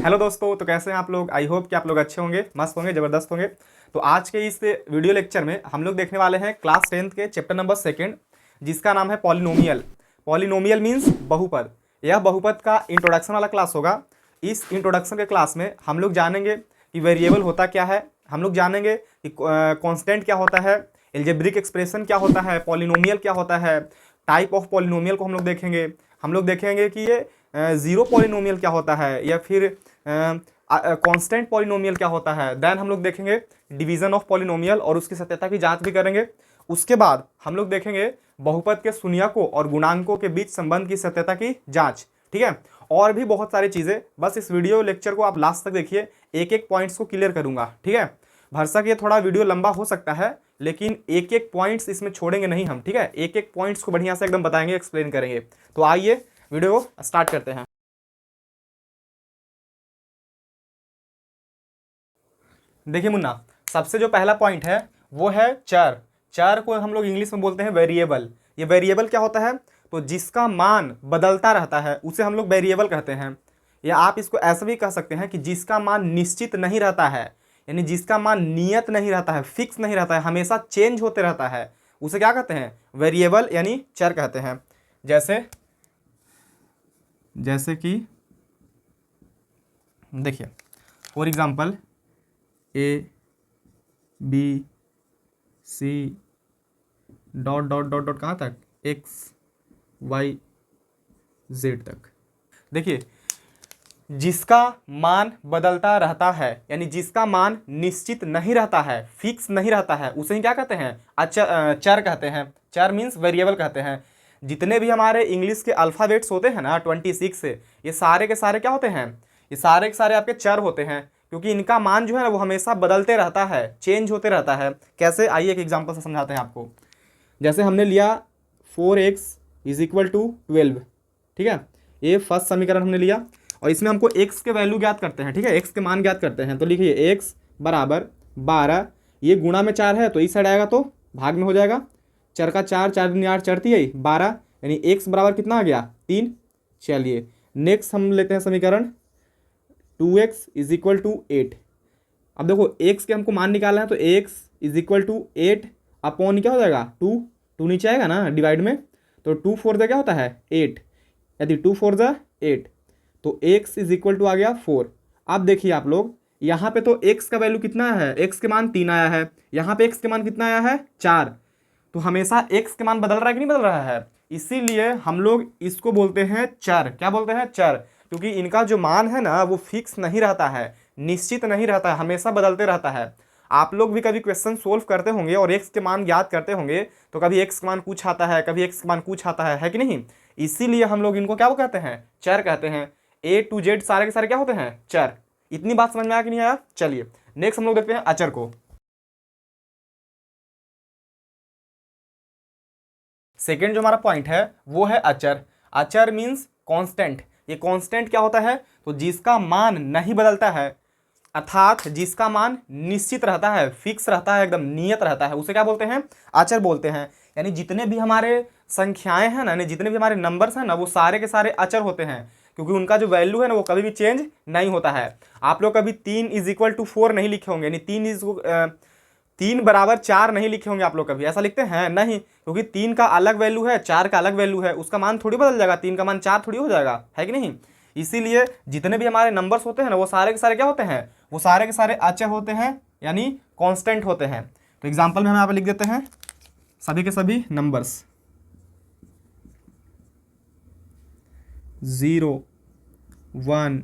Hello दोस्तों, तो कैसे हैं आप लोग। आई होप कि आप लोग अच्छे होंगे, मस्त होंगे, ज़बरदस्त होंगे। तो आज के इस वीडियो लेक्चर में हम लोग देखने वाले हैं क्लास 10th के चैप्टर नंबर 2 जिसका नाम है पॉलिनोमियल। पॉलिनोमियल मीन्स बहुपद। यह बहुपद का इंट्रोडक्शन वाला क्लास होगा। इस इंट्रोडक्शन के क्लास में हम लोग जानेंगे कि वेरिएबल होता क्या है, हम लोग जानेंगे कि कॉन्स्टेंट क्या होता है, एल्जेब्रिक एक्सप्रेशन क्या होता है, पॉलिनोमियल क्या होता है, टाइप ऑफ पॉलिनोमियल को हम लोग देखेंगे। हम लोग देखेंगे कि ये ज़ीरो पॉलिनोमियल क्या होता है या फिर कांस्टेंट पॉलिनोमियल क्या होता है। देन हम लोग देखेंगे डिवीजन ऑफ पॉलिनोमियल और उसकी सत्यता की जांच भी करेंगे। उसके बाद हम लोग देखेंगे बहुपद के शून्यकों और गुणांकों के बीच संबंध की सत्यता की जांच। ठीक है, और भी बहुत सारी चीज़ें। बस इस वीडियो लेक्चर को आप लास्ट तक देखिए, एक एक पॉइंट्स को क्लियर करूंगा। ठीक है, भरसक ये थोड़ा वीडियो लंबा हो सकता है, लेकिन एक एक पॉइंट्स इसमें छोड़ेंगे नहीं हम। ठीक है, एक एक पॉइंट्स को बढ़िया से एकदम बताएंगे, एक्सप्लेन करेंगे। तो आइए वीडियो को स्टार्ट करते हैं। देखिए मुन्ना, सबसे जो पहला पॉइंट है वो है चर। चर को हम लोग इंग्लिश में बोलते हैं वेरिएबल। ये वेरिएबल क्या होता है, तो जिसका मान बदलता रहता है उसे हम लोग वेरिएबल कहते हैं। या आप इसको ऐसा भी कह सकते हैं कि जिसका मान निश्चित नहीं रहता है, यानी जिसका मान नियत नहीं रहता है, फिक्स नहीं रहता है, हमेशा चेंज होते रहता है, उसे क्या कहते हैं, वेरिएबल यानी चर कहते हैं। जैसे जैसे कि देखिए for example A B C dot dot dot dot कहाँ तक, एक्स वाई जेड तक। देखिए जिसका मान बदलता रहता है, यानी जिसका मान निश्चित नहीं रहता है, फिक्स नहीं रहता है, उसे ही क्या कहते हैं, चर कहते हैं। चर मीन्स वेरिएबल कहते हैं। जितने भी हमारे इंग्लिश के अल्फ़ाबेट्स होते हैं ना 26 से, ये सारे के सारे क्या होते हैं, ये सारे के सारे आपके चर होते हैं, क्योंकि इनका मान जो है ना वो हमेशा बदलते रहता है, चेंज होते रहता है। कैसे, आइए एक एग्जांपल से समझाते हैं आपको। जैसे हमने लिया 4x इज इक्वल टू 12। ठीक है, ये फर्स्ट समीकरण हमने लिया और इसमें हमको x के वैल्यू ज्ञात करते हैं। ठीक है, x के मान ज्ञात करते हैं। तो लिखिए x बराबर 12, ये गुणा में 4 है तो इस साइड आएगा तो भाग में हो जाएगा। चर का 4, 4 दूनी 8 चढ़ती है 12, यानी x बराबर कितना आ गया, 3। चलिए नेक्स्ट हम लेते हैं समीकरण 2x इज इक्वल टू 8। अब देखो x के हमको मान निकालना है, तो x is equal to 8 upon क्या हो जाएगा 2, 2 नीचे आएगा ना डिवाइड में, तो 2 4 क्या होता है 8, यदि 2 4 8, तो x इज इक्वल टू आ गया 4। अब देखिए आप लोग यहाँ पे तो x का वैल्यू कितना है, x के मान 3 आया है, यहाँ पे x के मान कितना आया है 4, तो हमेशा x के मान बदल रहा है कि नहीं बदल रहा है, इसीलिए हम लोग इसको बोलते हैं चर। क्या बोलते हैं, चर, क्योंकि इनका जो मान है ना वो फिक्स नहीं रहता है, निश्चित नहीं रहता है, हमेशा बदलते रहता है। आप लोग भी कभी क्वेश्चन सोल्व करते होंगे और x के मान ज्ञात करते होंगे, तो कभी x के मान कुछ आता है, कभी x के मान कुछ आता है कि नहीं। इसीलिए हम लोग इनको क्या वो कहते हैं, चर कहते हैं। A to Z सारे के सारे क्या होते हैं, चर। इतनी बात समझ में आया कि नहीं आया। चलिए नेक्स्ट हम लोग देखते हैं अचर को। सेकेंड जो हमारा पॉइंट है वो है अचर। अचर मीन्स कांस्टेंट। ये कांस्टेंट क्या होता है, तो जिसका मान नहीं बदलता है, अर्थात जिसका मान निश्चित रहता है, फिक्स रहता है, एकदम नियत रहता है, उसे क्या बोलते हैं, अचर बोलते हैं। यानी जितने भी हमारे संख्याएं हैं ना, यानी जितने भी हमारे नंबर्स हैं ना, वो सारे के सारे अचर होते हैं, क्योंकि उनका जो वैल्यू है ना वो कभी भी चेंज नहीं होता है। आप लोग कभी 3 इज इक्वल टू 4 नहीं लिखे होंगे, यानी 3 बराबर 4 नहीं लिखे होंगे आप लोग कभी, ऐसा लिखते हैं नहीं, क्योंकि 3 का अलग वैल्यू है, 4 का अलग वैल्यू है, उसका मान थोड़ी बदल जाएगा, 3 का मान 4 थोड़ी हो जाएगा, है कि नहीं। इसीलिए जितने भी हमारे नंबर्स होते हैं ना वो सारे के सारे क्या होते हैं, वो सारे के सारे अचर होते हैं, यानी कांस्टेंट होते हैं। तो एग्जांपल में हम यहाँ पे लिख देते हैं सभी के सभी numbers 0 1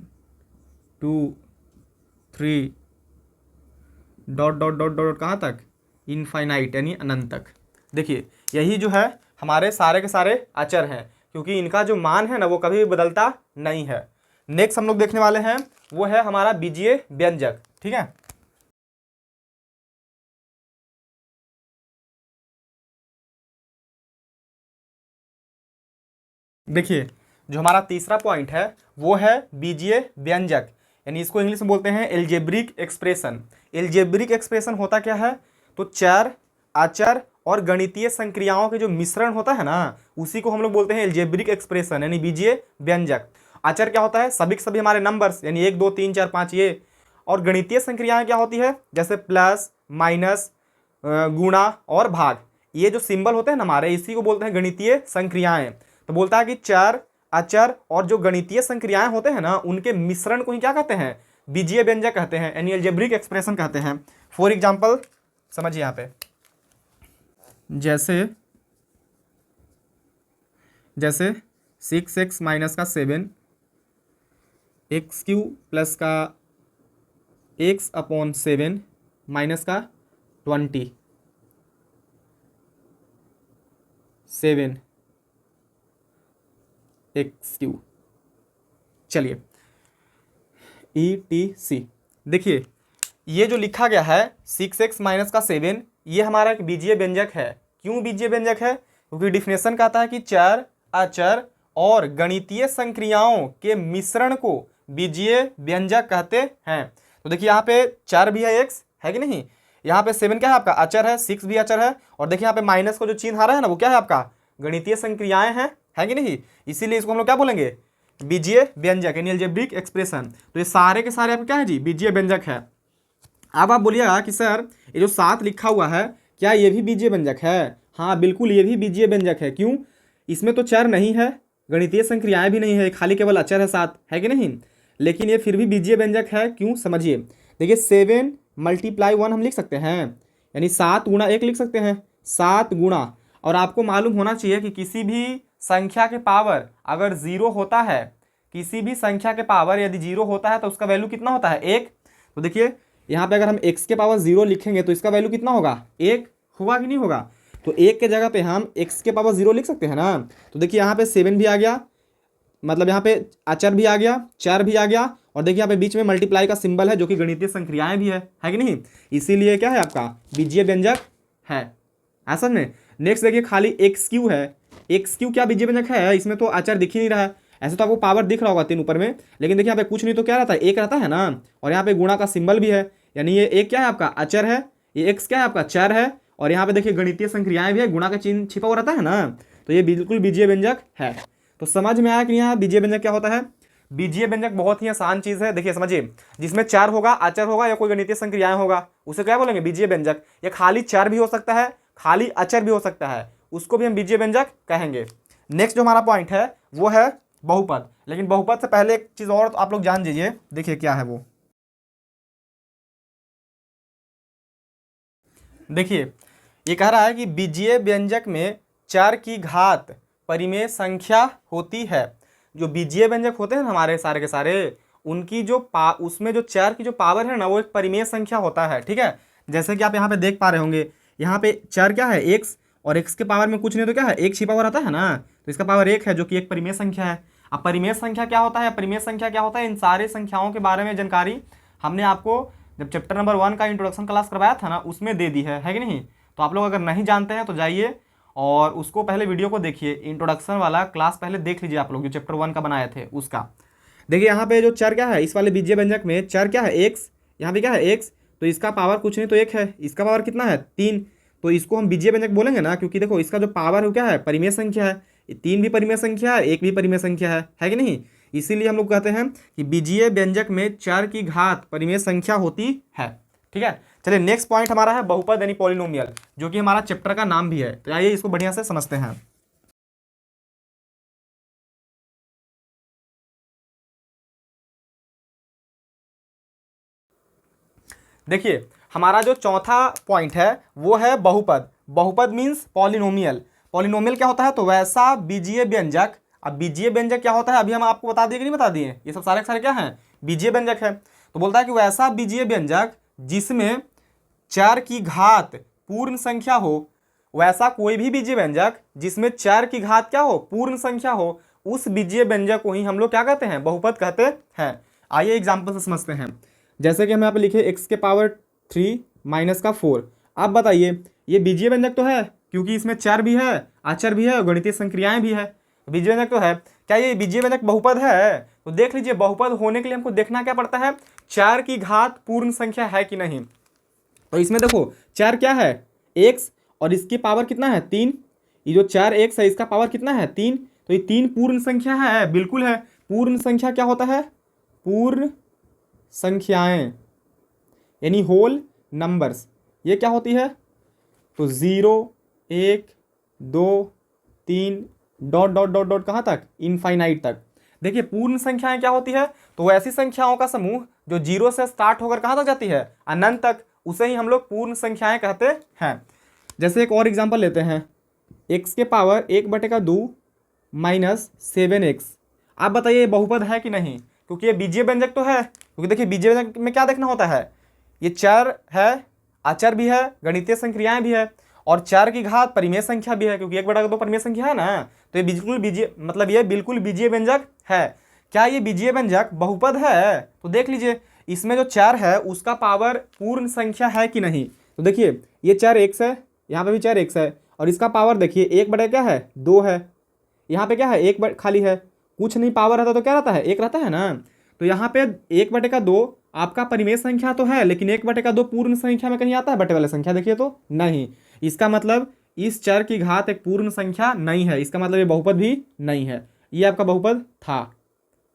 2 3 dot dot dot dot कहाँ तक, इनफाइनाइट यानी अनंत तक। देखिए यही जो है हमारे सारे के सारे अचर हैं, क्योंकि इनका जो मान है ना वो कभी भी बदलता नहीं है। नेक्स्ट हम लोग देखने वाले हैं वो है हमारा बीजीय व्यंजक। ठीक है, देखिए जो हमारा तीसरा पॉइंट है वो है बीजीय व्यंजक, यानी इसको इंग्लिश में बोलते हैं एल्जेब्रिक एक्सप्रेशन। एल्जेब्रिक एक्सप्रेशन होता क्या है, तो चर, अचर और गणितीय संक्रियाओं के जो मिश्रण होता है ना, उसी को हम लोग बोलते हैं एल्जेब्रिक एक्सप्रेशन, यानी बीजीय व्यंजक। अचर क्या होता है, सभी के सभी हमारे नंबर्स, यानी 1 2 3 4 5 ये। और गणितीय संक्रियाएं क्या होती है, जैसे प्लस, माइनस, गुणा और भाग, ये जो सिंबल होते हैं ना हमारे, इसी को बोलते हैं गणितीय संक्रियाएं। तो बोलता है कि चर, अचर और जो गणितीय संक्रियाएं होते हैं ना, उनके मिश्रण को ही क्या कहते हैं, बीजीय व्यंजक कहते हैं, यानी अलजेब्रिक एक्सप्रेशन कहते हैं। फॉर एग्जाम्पल समझिए यहाँ पे, जैसे 6x माइनस का 7, x³ प्लस का x/7 माइनस का 27 x³। चलिए ETC, देखिए ये जो लिखा गया है 6x माइनस का 7, ये हमारा एक बीजीय व्यंजक है। क्यों बीजीय व्यंजक है, क्योंकि डिफिनेशन कहता है कि चर, अचर और गणितीय संक्रियाओं के मिश्रण को बीजीय व्यंजक कहते हैं। तो देखिए यहाँ पे चर भी है, एक्स है कि नहीं, यहाँ पे 7 क्या है आपका, अचर है, 6 भी अचर है, और देखिए यहाँ पे माइनस को जो चिन्ह आ रहा है ना, वो क्या है आपका, गणितीय संक्रियाएं हैं, है कि नहीं, इसीलिए इसको हम लोग क्या बोलेंगे, बीजीय व्यंजक, यानी अलजेब्रिक एक्सप्रेशन। तो ये सारे के सारे आपके क्या है जी, बीजीय व्यंजक है। अब आप बोलिएगा कि सर ये जो 7 लिखा हुआ है, क्या ये भी बीजीय व्यंजक है? हाँ बिल्कुल, ये भी बीजीय व्यंजक है। क्यों, इसमें तो चर नहीं है, गणितीय संक्रियाएं भी नहीं है, खाली केवल अचर है 7, है कि नहीं, लेकिन ये फिर भी बीजीय व्यंजक है। क्यों, समझिए, देखिए 7 × 1 हम लिख सकते हैं, यानी 7 × 1 लिख सकते हैं, 7 गुणा, और आपको मालूम होना चाहिए कि किसी भी संख्या के पावर अगर 0 होता है, किसी भी संख्या के पावर यदि 0 होता है तो उसका वैल्यू कितना होता है, 1। तो देखिए यहाँ पे अगर हम x के पावर 0 लिखेंगे तो इसका वैल्यू कितना होगा, 1 होगा कि नहीं होगा। तो 1 के जगह पे हम x के पावर 0 लिख सकते हैं ना। तो देखिए यहाँ पे 7 भी आ गया, मतलब यहाँ पे अचर भी आ गया, चर भी आ गया, और देखिए यहाँ पे बीच में मल्टीप्लाई का सिंबल है जो कि गणितीय संक्रियाएं भी है कि नहीं, इसीलिए क्या है आपका बीजीय व्यंजक है, ऐसा में। नेक्स्ट देखिए खाली x³ है, x³ क्या बीजीय व्यंजक है, इसमें तो अचर दिख ही नहीं रहा है। ऐसे तो आपको पावर दिख रहा होगा 3 ऊपर में, लेकिन देखिए यहाँ पे कुछ नहीं तो क्या रहता है, 1 रहता है ना, और यहाँ पे गुणा का सिंबल भी है, यानी ये 1 क्या है आपका अचर है, ये x क्या है आपका चर है, और यहाँ पे देखिए गणितीय संक्रियाएं भी है, गुणा का चिन्ह छिपा हुआ रहता है ना, तो ये बिल्कुल बीजीय व्यंजक है। तो समझ में आया कि यहाँ बीजीय व्यंजक क्या होता है। बीजीय व्यंजक बहुत ही आसान चीज है, देखिए समझिए, जिसमें चर होगा, अचर होगा या कोई गणितीय संक्रियाएं होगा, उसे क्या बोलेंगे, बीजीय व्यंजक। ये खाली चर भी हो सकता है, खाली अचर भी हो सकता है, उसको भी हम बीजीय व्यंजक कहेंगे। नेक्स्ट जो हमारा पॉइंट है वो है बहुपद, लेकिन बहुपद से पहले एक चीज और आप लोग जान लीजिए, देखिए क्या है वो। देखिए ये कह रहा है कि बीजीय व्यंजक में चर की घात परिमेय संख्या होती है। जो बीजीय व्यंजक होते हैं ना हमारे सारे के सारे, उनकी जो उसमें जो चर की जो पावर है ना, वो एक परिमेय संख्या होता है, ठीक है। जैसे कि आप यहाँ पे देख पा रहे होंगे, यहाँ पे चर क्या है, x, और x के पावर में कुछ नहीं तो क्या है, 1 छिपा हुआ रहता है ना, तो इसका पावर 1 है, जो कि एक परिमेय संख्या है। अब परिमेय संख्या क्या होता है, परिमेय संख्या क्या होता है, इन सारे संख्याओं के बारे में जानकारी हमने आपको जब चैप्टर नंबर 1 का इंट्रोडक्शन क्लास करवाया था ना, उसमें दे दी है कि नहीं। तो आप लोग अगर नहीं जानते हैं तो जाइए और उसको पहले वीडियो को देखिए, इंट्रोडक्शन वाला क्लास पहले देख लीजिए आप लोग, जो चैप्टर 1 का बनाए थे उसका। देखिए यहाँ पे जो चर क्या है, इस वाले बीजीय व्यंजक में चर क्या है, x, यहाँ पे क्या है x, तो इसका पावर कुछ नहीं तो 1 है, इसका पावर कितना है 3, तो इसको हम बीजीय व्यंजक बोलेंगे ना, क्योंकि देखो इसका जो पावर है क्या है, परिमेय संख्या है, 3 भी परिमेय संख्या है, 1 भी परिमेय संख्या है कि नहीं। इसीलिए हम लोग कहते हैं कि बीजीय व्यंजक में चर की घात परिमेय संख्या होती है, ठीक है। चलिए नेक्स्ट पॉइंट हमारा है बहुपद यानी पॉलिनोमियल, जो कि हमारा चैप्टर का नाम भी है। तो आइए इसको बढ़िया से समझते हैं। देखिए हमारा जो चौथा पॉइंट है वो है बहुपद। बहुपद मीन्स पॉलिनोमियल। पॉलिनोमियल क्या होता है, तो वैसा बीजीय व्यंजक। अब बीजीय व्यंजक क्या होता है, अभी हम आपको बता दिए कि नहीं बता दिए, ये सब सारे सारे क्या हैं, बीजीय व्यंजक है। तो बोलता है कि वैसा बीजीय व्यंजक जिसमें चर की घात पूर्ण संख्या हो, वैसा कोई भी बीजीय व्यंजक जिसमें चर की घात क्या हो, पूर्ण संख्या हो, उस बीजीय व्यंजक को ही हम लोग क्या कहते हैं, बहुपद कहते हैं। आइए एग्जाम्पल से समझते हैं। जैसे कि हम यहाँ पे लिखे x के पावर 3 माइनस का 4। अब बताइए ये बीजीय व्यंजक तो है, क्योंकि इसमें चर भी है, अचर भी है और गणितीय संक्रियाएं भी है, बीजीय व्यंजक तो है। क्या ये बीजीय व्यंजक बहुपद है, तो देख लीजिए बहुपद होने के लिए हमको देखना क्या पड़ता है, चर की घात पूर्ण संख्या है कि नहीं। तो इसमें देखो चर क्या है x, और इसकी पावर कितना है 3, ये जो 4x है इसका पावर कितना है 3, तो ये 3 पूर्ण संख्या है, बिल्कुल है। पूर्ण संख्या क्या होता है? पूर्ण संख्याएं यानी होल नंबर्स, ये क्या होती है? तो 0, 1, 2, 3 डॉट डॉट डॉट डॉट कहाँ तक? इनफाइनाइट तक। देखिए पूर्ण संख्याएं क्या होती है? तो ऐसी संख्याओं का समूह जो 0 से स्टार्ट होकर कहाँ तक जाती है? अनंत तक, उसे ही हम लोग पूर्ण संख्याएं कहते हैं। जैसे एक और एग्जांपल लेते हैं, x के पावर 1/2 माइनस 7x। आप बताइए ये बहुपद है कि नहीं? क्योंकि ये बीजीय व्यंजक तो है, क्योंकि देखिए बीजीय व्यंजक में क्या देखना होता है, ये चर है, अचर भी है, गणितीय संक्रियाएं भी है, और 4 की घात परिमेय संख्या भी है, क्योंकि 1/2 परिमेय संख्या है ना, तो ये बिल्कुल बीजीय, मतलब ये बिल्कुल बीजीय व्यंजक है। क्या ये बीजीय व्यंजक बहुपद है? तो देख लीजिए इसमें जो 4 है उसका पावर पूर्ण संख्या है कि नहीं। तो देखिए ये 4 x है, यहाँ पे भी 4 x है, और इसका पावर देखिए 1/, क्या है? 2 है। यहाँ पे क्या है? 1 खाली है, कुछ नहीं पावर रहता तो क्या रहता है? 1 रहता है ना। तो यहाँ पे 1/2 आपका परिमेय संख्या तो है, लेकिन 1/2 पूर्ण संख्या में कहीं आता है बटे वाले संख्या? देखिए तो नहीं। इसका मतलब इस चर की घात एक पूर्ण संख्या नहीं है, इसका मतलब ये बहुपद भी नहीं है, ये आपका बहुपद था।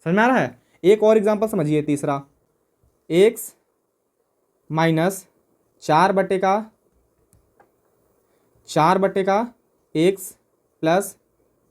समझ में आ रहा है? एक और एग्जांपल समझिए, तीसरा, x माइनस 4/4 x प्लस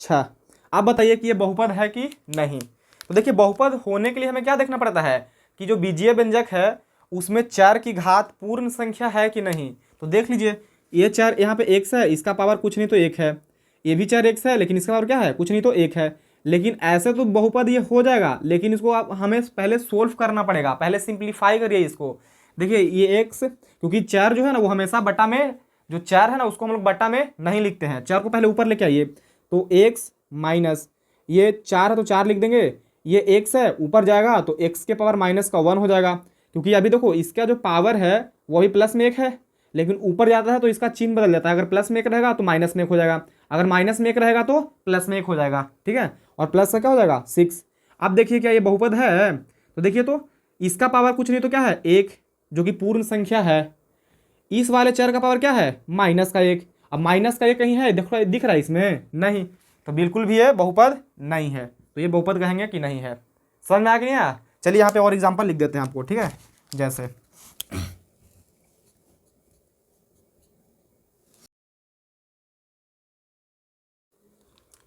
6। आप बताइए कि ये बहुपद है कि नहीं। तो देखिए बहुपद होने के लिए हमें क्या देखना पड़ता है कि जो बीजीय व्यंजक है उसमें 4 की घात पूर्ण संख्या है कि नहीं। तो देख लीजिए ये 4 यहाँ पे x है, इसका पावर कुछ नहीं तो 1 है, ये भी 4x है, लेकिन इसका पावर क्या है? कुछ नहीं तो 1 है। लेकिन ऐसे तो बहुपद ये हो जाएगा, लेकिन इसको आप हमें पहले सोल्व करना पड़ेगा, पहले सिंप्लीफाई करिए इसको। देखिए ये x, क्योंकि 4 जो है ना वो हमेशा बटा में, जो 4 है ना उसको हम लोग बटा में नहीं लिखते हैं, 4 को पहले ऊपर लेके आइए। तो x माइनस ये 4 है तो 4 लिख देंगे, ये x है ऊपर जाएगा तो x के पावर माइनस का 1 हो जाएगा, क्योंकि अभी देखो इसका जो पावर है वो भी प्लस में 1 है, लेकिन ऊपर जाता है तो इसका चिन्ह बदल जाता है, अगर प्लस में 1 रहेगा तो माइनस में 1 हो जाएगा, अगर माइनस में 1 रहेगा तो प्लस में 1 हो जाएगा। ठीक है, और प्लस का क्या हो जाएगा? 6। अब देखिए क्या ये बहुपद है? तो देखिए तो इसका पावर कुछ नहीं तो क्या है? 1, जो कि पूर्ण संख्या है। इस वाले चर का पावर क्या है? माइनस का 1। अब माइनस का 1 कहीं है? दिख रहा है इसमें? नहीं, तो बिल्कुल भी ये बहुपद नहीं है। तो ये बहुपद कहेंगे कि नहीं है। समझ में आ गया? नहीं? चलिए यहाँ पे और एग्जांपल लिख देते हैं आपको, ठीक है। जैसे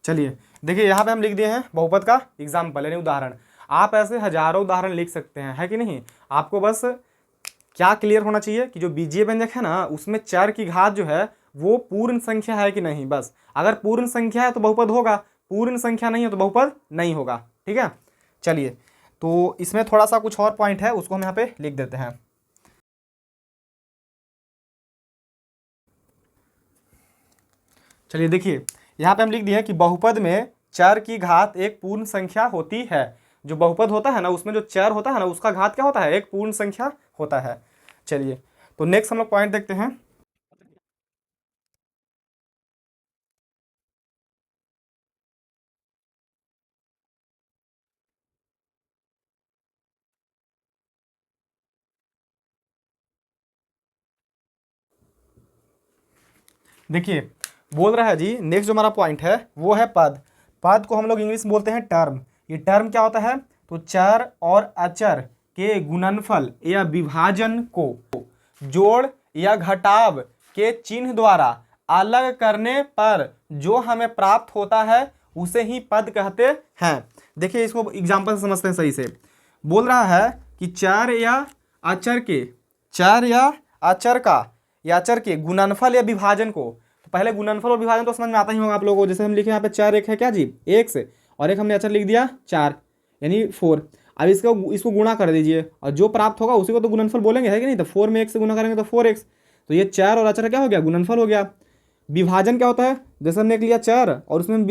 चलिए देखिए यहाँ पे हम लिख दिए हैं बहुपद का एग्जाम्पल यानी उदाहरण। आप ऐसे हजारों उदाहरण लिख सकते हैं, है कि नहीं। आपको बस क्या क्लियर होना चाहिए कि जो बीजीय व्यंजक है ना उसमें 4 की घात जो है वो पूर्ण संख्या है कि नहीं, बस। अगर पूर्ण संख्या है तो बहुपद होगा, पूर्ण संख्या नहीं है तो बहुपद नहीं होगा। ठीक है, चलिए तो इसमें थोड़ा सा कुछ और पॉइंट है उसको हम यहाँ पे लिख देते हैं। चलिए देखिए यहाँ पे हम लिख दिए कि बहुपद में 4 की घात एक पूर्ण संख्या होती है। जो बहुपद होता है ना उसमें जो 4 होता है ना उसका घात क्या होता है? एक पूर्ण संख्या होता है। चलिए तो नेक्स्ट हम लोग पॉइंट देखते हैं। देखिए बोल रहा है जी, नेक्स्ट जो हमारा पॉइंट है वो है पद। पद को हम लोग इंग्लिश में बोलते हैं टर्म। ये टर्म क्या होता है? तो चर और अचर के गुणनफल या विभाजन को जोड़ या घटाव के चिन्ह द्वारा अलग करने पर जो हमें प्राप्त होता है उसे ही पद कहते हैं। देखिए इसको एग्जांपल से समझते हैं सही से। बोल रहा है कि चर या अचर के, चर या अचर का या अचर के गुणनफल या विभाजन को, तो पहले गुणनफल और विभाजन तो समझ में आता ही होगा आप लोगों को। जैसे हम लिखे यहाँ पे 4 एक है क्या जी? x, और एक हमने अचर लिख दिया 4 यानी 4। अब इसको गुणा कर दीजिए और जो प्राप्त होगा उसी को तो गुणनफल बोलेंगे, है कि नहीं। तो 4 में 1 से गुणा करेंगे तो 4x, तो ये 4 और अचर क्या हो गया? गुणनफल हो गया। विभाजन क्या होता है? जैसे हमने एक लिया 4 और उसमें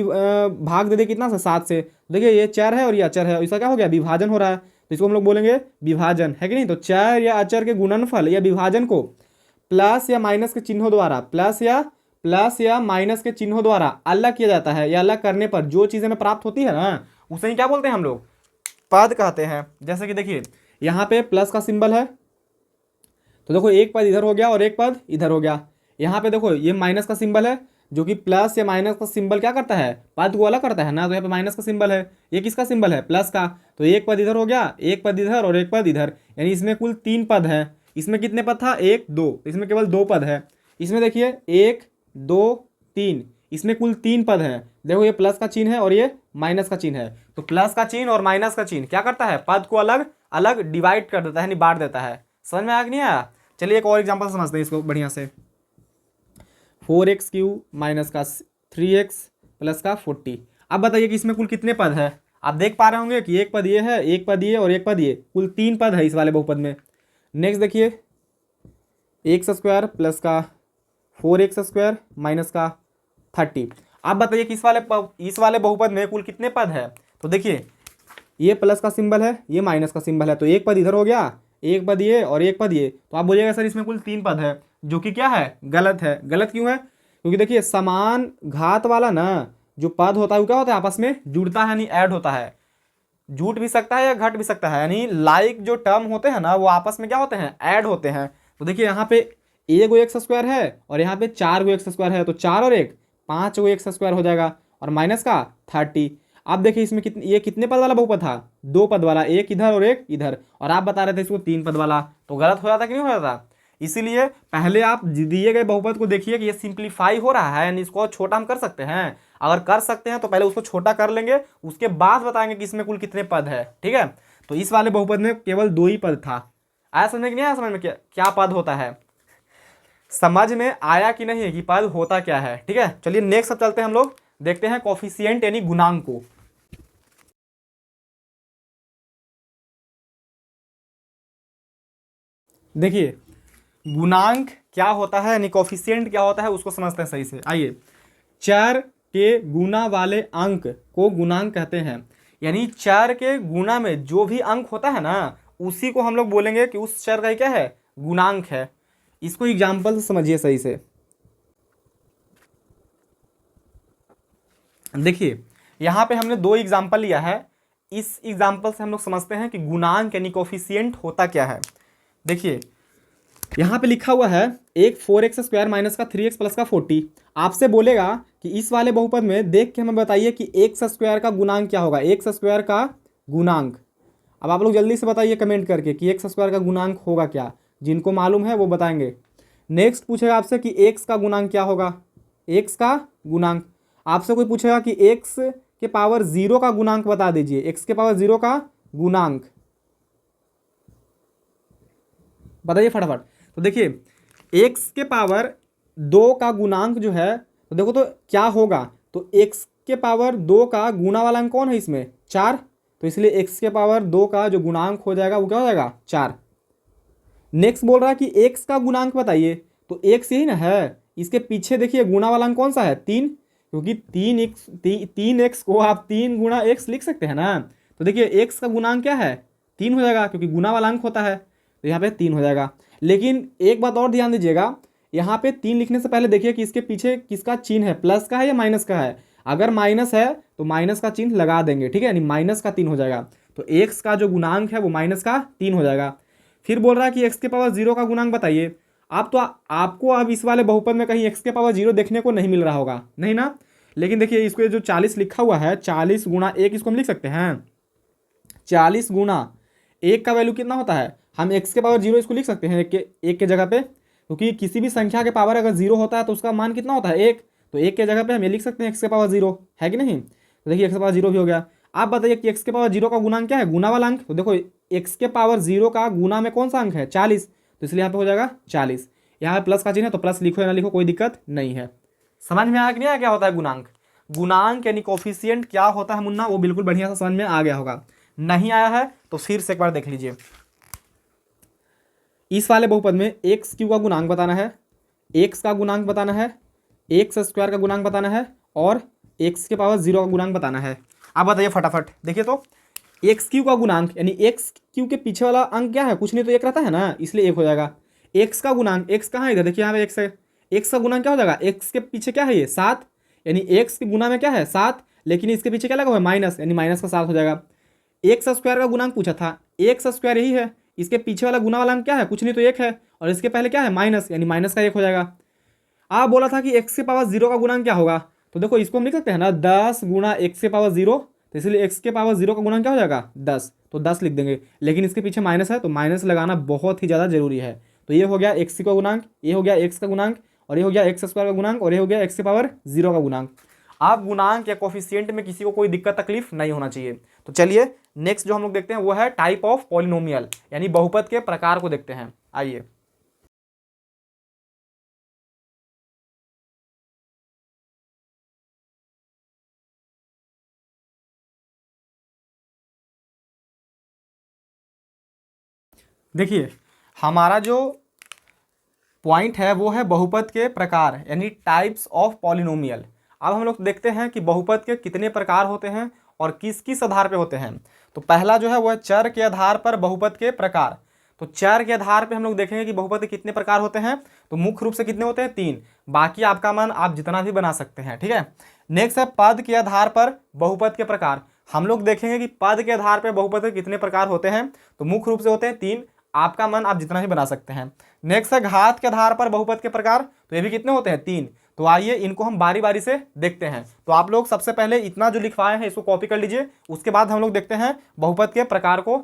भाग दे दिया कितना से? 7 से। देखिए ये 4 है और ये अचर है, इसका क्या हो गया? विभाजन हो रहा है, तो इसको हम लोग बोलेंगे विभाजन, है कि नहीं। तो 4 या अचर के गुणनफल या विभाजन को प्लस या माइनस के चिन्हों द्वारा, प्लस या माइनस के चिन्हों द्वारा अलग किया जाता है, या अलग करने पर जो चीज़ हमें प्राप्त होती है ना उसे ही क्या बोलते हैं हम लोग? पद कहते हैं। जैसे कि देखिए यहाँ पे प्लस का सिंबल है, तो देखो एक पद इधर हो गया और एक पद इधर हो गया। यहाँ पे देखो ये माइनस का सिंबल है, जो कि प्लस या माइनस का सिंबल क्या करता है, पद को अलग करता है ना। तो यहाँ पे माइनस का सिंबल है, ये किसका सिंबल है, प्लस का। तो एक पद इधर हो गया, एक पद इधर और एक पद इधर, यानी इसमें कुल 3 पद है। इसमें कितने पद था, 1 2, इसमें केवल 2 पद है। इसमें देखिए 1 2 3, इसमें कुल 3 पद है। देखो ये प्लस का चिन्ह है और ये माइनस का चिन्ह है। तो प्लस का चिन्ह और माइनस का चिन्ह क्या करता है, पद को अलग अलग डिवाइड कर देता है, यानी बांट देता है। समझ में आया कि नहीं आया। चलिए एक और एग्जांपल समझते हैं इसको बढ़िया से। 4x³ माइनस का 3x प्लस का 40। अब बताइए कि इसमें कुल कितने पद है। आप देख पा रहे होंगे कि एक पद ये है, एक पद ये और एक पद ये, कुल 3 पद है इस वाले बहुपद में। नेक्स्ट देखिए x² प्लस का 4x² माइनस का 30। आप बताइए कि इस वाले बहुपद में कुल कितने पद है। तो देखिए ये प्लस का सिंबल है, ये माइनस का सिंबल है, तो एक पद इधर हो गया, एक पद ये और एक पद ये। तो आप बोलिएगा सर इसमें कुल 3 पद है, जो कि क्या है, गलत है। गलत क्यों है, क्योंकि देखिए समान घात वाला ना जो पद होता है वो क्या होता है, आपस में जुड़ता है, यानी ऐड होता है। जुट भी सकता है या घट भी सकता है, यानी लाइक जो टर्म होते हैं ना वो आपस में क्या होते हैं, ऐड होते हैं। तो देखिए यहाँ पे एक गो x² है और यहाँ पे 4 गो x² है, तो 4 और 1 5 गो x² हो जाएगा और माइनस का 30। अब देखिए इसमें ये कितने पद वाला बहुपद था, 2 पद वाला, एक इधर और एक इधर, और आप बता रहे थे इसको 3 पद वाला। तो गलत हो जाता कि नहीं हो जाता। इसीलिए पहले आप दिए गए बहुपद को देखिए कि ये सिंप्लीफाई हो रहा है, यानी इसको छोटा हम कर सकते हैं। अगर कर सकते हैं तो पहले उसको छोटा कर लेंगे, उसके बाद बताएंगे कि इसमें कुल कितने पद है। ठीक है, तो इस वाले बहुपद में केवल 2 ही पद था। आया समझ में कि नहीं आया समझ में, क्या पद होता है, समझ में आया कि नहीं कि पद होता क्या है। ठीक है, चलिए नेक्स्ट अब चलते हैं हम लोग, देखते हैं कोफिशिएंट यानी गुणांक को। देखिए गुणांक क्या होता है, यानी कोफिशिएंट क्या होता है, उसको समझते हैं सही से। आइए, चर के गुना वाले अंक को गुणांक कहते हैं। यानी चर के गुना में जो भी अंक होता है ना उसी को हम लोग बोलेंगे कि उस चर का क्या है, गुणांक है। इसको एग्जाम्पल से समझिए सही से। देखिए यहाँ पे हमने 2 एग्जाम्पल लिया है, इस एग्जाम्पल से हम लोग समझते हैं कि गुणांक यानी कोफिशिएंट होता क्या है। देखिए यहाँ पे लिखा हुआ है एक 4x² माइनस का 3x प्लस का 40। आपसे बोलेगा कि इस वाले बहुपद में देख के हमें बताइए कि x² का गुणांक क्या होगा, x² का गुणांक। अब आप लोग जल्दी से बताइए कमेंट करके कि x² का गुणांक होगा क्या, जिनको मालूम है वो बताएंगे। नेक्स्ट पूछेगा आपसे कि x का गुणांक क्या होगा, x का गुणांक। आपसे कोई पूछेगा कि x के पावर 0 का गुणांक बता दीजिए, x के पावर 0 का गुणांक बताइए फटाफट। तो देखिए x के पावर 2 का गुणांक जो है, तो देखो तो क्या होगा, तो x के पावर 2 का गुणा वाला अंक कौन है इसमें, 4। तो इसलिए x के पावर 2 का जो गुणांक हो जाएगा वो क्या हो जाएगा, 4। नेक्स्ट बोल रहा है कि x का गुणांक बताइए, तो x यही ना है, इसके पीछे देखिए गुणा वाला अंक कौन सा है, 3, क्योंकि 3x को आप 3 गुणा x लिख सकते हैं ना। तो देखिए x का गुणांक क्या है, 3 हो जाएगा, क्योंकि गुणा वाला अंक होता है, तो यहाँ पे 3 हो जाएगा। लेकिन एक बात और ध्यान दीजिएगा, यहाँ पे 3 लिखने से पहले देखिए कि इसके पीछे किसका चिन्ह है, प्लस का है या माइनस का है। अगर माइनस है तो माइनस का चिन्ह लगा देंगे, ठीक है, यानी माइनस का 3 हो जाएगा। तो x का जो गुणांक है वो माइनस का 3 हो जाएगा। फिर बोल रहा है कि x के पावर 0 का गुणांक बताइए। आप तो आपको अब इस वाले बहुपद में कहीं x के पावर 0 देखने को नहीं मिल रहा होगा, नहीं ना। लेकिन देखिए इसको जो 40 लिखा हुआ है, 40 गुणा 1, इसको हम लिख सकते हैं 40 गुणा 1 का वैल्यू कितना होता है, हम x के पावर 0 इसको लिख सकते हैं एक के जगह पे, क्योंकि किसी भी संख्या के पावर अगर 0 होता है तो उसका मान कितना होता है, 1। तो 1 के जगह पे हम ये लिख सकते हैं x के पावर 0, है कि नहीं। तो देखिए x के पावर 0 भी हो गया। आप बताइए कि x के पावर 0 का गुणांक क्या है, गुना वाला अंक। तो देखो x के पावर 0 का गुना में कौन सा अंक है, 40, तो इसलिए यहाँ पे हो जाएगा 40। यहाँ पे प्लस का चिन्ह है तो प्लस लिखो या ना लिखो कोई दिक्कत नहीं है। समझ में आया कि नहीं आया क्या होता है गुणांक। गुणांक यानी कोफिशिएंट क्या होता है मुन्ना, वो बिल्कुल बढ़िया से समझ में आ गया होगा। नहीं आया है तो फिर से एक बार देख लीजिए। इस वाले बहुपद में x³ का गुणांक बताना है, x का गुणांक बताना है, x² का गुणांक बताना है और x के पावर 0 का गुणांक बताना है। आप बताइए फटाफट। देखिए तो x³ का गुणांक यानी x³ के पीछे वाला अंक क्या है, कुछ नहीं तो 1 रहता है ना, इसलिए 1 हो जाएगा। x का गुणांक, x कहाँ है इधर, देखिए यहाँ पे x है, x का गुणांक क्या हो जाएगा, x के पीछे क्या है ये 7, यानी x के गुना में क्या है 7, लेकिन इसके पीछे क्या लगा हुआ है माइनस, यानी माइनस का 7 हो जाएगा। x² का गुणांक पूछा था, x² यही है, इसके पीछे वाला गुना वाला अंक क्या है, कुछ नहीं तो 1 है, और इसके पहले क्या है माइनस, यानी माइनस का 1 हो जाएगा। आप बोला था कि x के पावर 0 का गुणांक क्या होगा, तो देखो इसको हम लिख सकते हैं ना 10 गुणा x के पावर 0, तो इसलिए x के पावर 0 का गुणांक क्या हो जाएगा 10, तो 10 लिख देंगे। लेकिन इसके पीछे माइनस है तो माइनस लगाना बहुत ही ज़्यादा जरूरी है। तो ये हो गया x का गुणांक, ये हो गया x का गुणांक, और ये हो गया x स्क्वायर का गुणांक, और ये हो गया x के पावर 0 का गुणांक। आप गुणांक या कोफिशिएंट में किसी को कोई दिक्कत तकलीफ नहीं होना चाहिए। तो चलिए नेक्स्ट जो हम लोग देखते हैं वो है टाइप ऑफ पॉलिनोमियल, यानी बहुपद के प्रकार को देखते हैं। आइए देखिए, हमारा जो पॉइंट है वो है बहुपद के प्रकार, यानी टाइप्स ऑफ पॉलिनोमियल। अब हम लोग देखते हैं कि बहुपद के कितने प्रकार होते हैं और किस किस आधार पे होते हैं। तो पहला जो है वो है चर के आधार पर बहुपद के प्रकार। तो चर के आधार पे हम लोग देखेंगे कि बहुपद के कितने प्रकार होते हैं। तो मुख्य रूप से कितने होते हैं 3, बाकी आपका मन आप जितना भी बना सकते हैं, ठीक है। नेक्स्ट है पद के आधार पर बहुपद के प्रकार। हम लोग देखेंगे कि पद के आधार पर बहुपद के कितने प्रकार होते हैं। तो मुख्य रूप से होते हैं 3, आपका मन आप जितना ही बना सकते हैं। नेक्स्ट है घात के आधार पर बहुपद के प्रकार। तो ये भी कितने होते हैं 3। तो आइए इनको हम बारी बारी से देखते हैं। तो आप लोग सबसे पहले इतना जो लिखवाए हैं इसको कॉपी कर लीजिए, उसके बाद हम लोग देखते हैं बहुपद के प्रकार को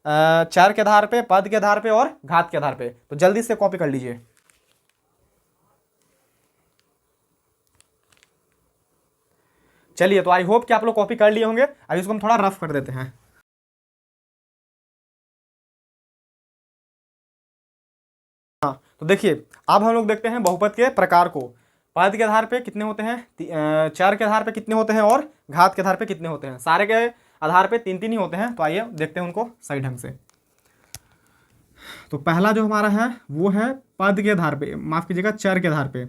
चर के आधार पे, पद के आधार पे और घात के आधार पे। तो जल्दी से कॉपी कर लीजिए। चलिए, तो आई होप कि आप लोग कॉपी कर लिए होंगे। अब इसको हम थोड़ा रफ कर देते हैं। हाँ, तो देखिए अब हम लोग देखते हैं बहुपद के प्रकार को। पद के आधार पे कितने होते हैं, चर के आधार पे कितने होते हैं और घात के आधार पे कितने होते हैं। सारे के आधार पे 3 3 ही होते हैं। तो आइए देखते हैं उनको सही ढंग से। तो पहला जो हमारा है वो है पद के आधार पे, माफ कीजिएगा चर के आधार पे।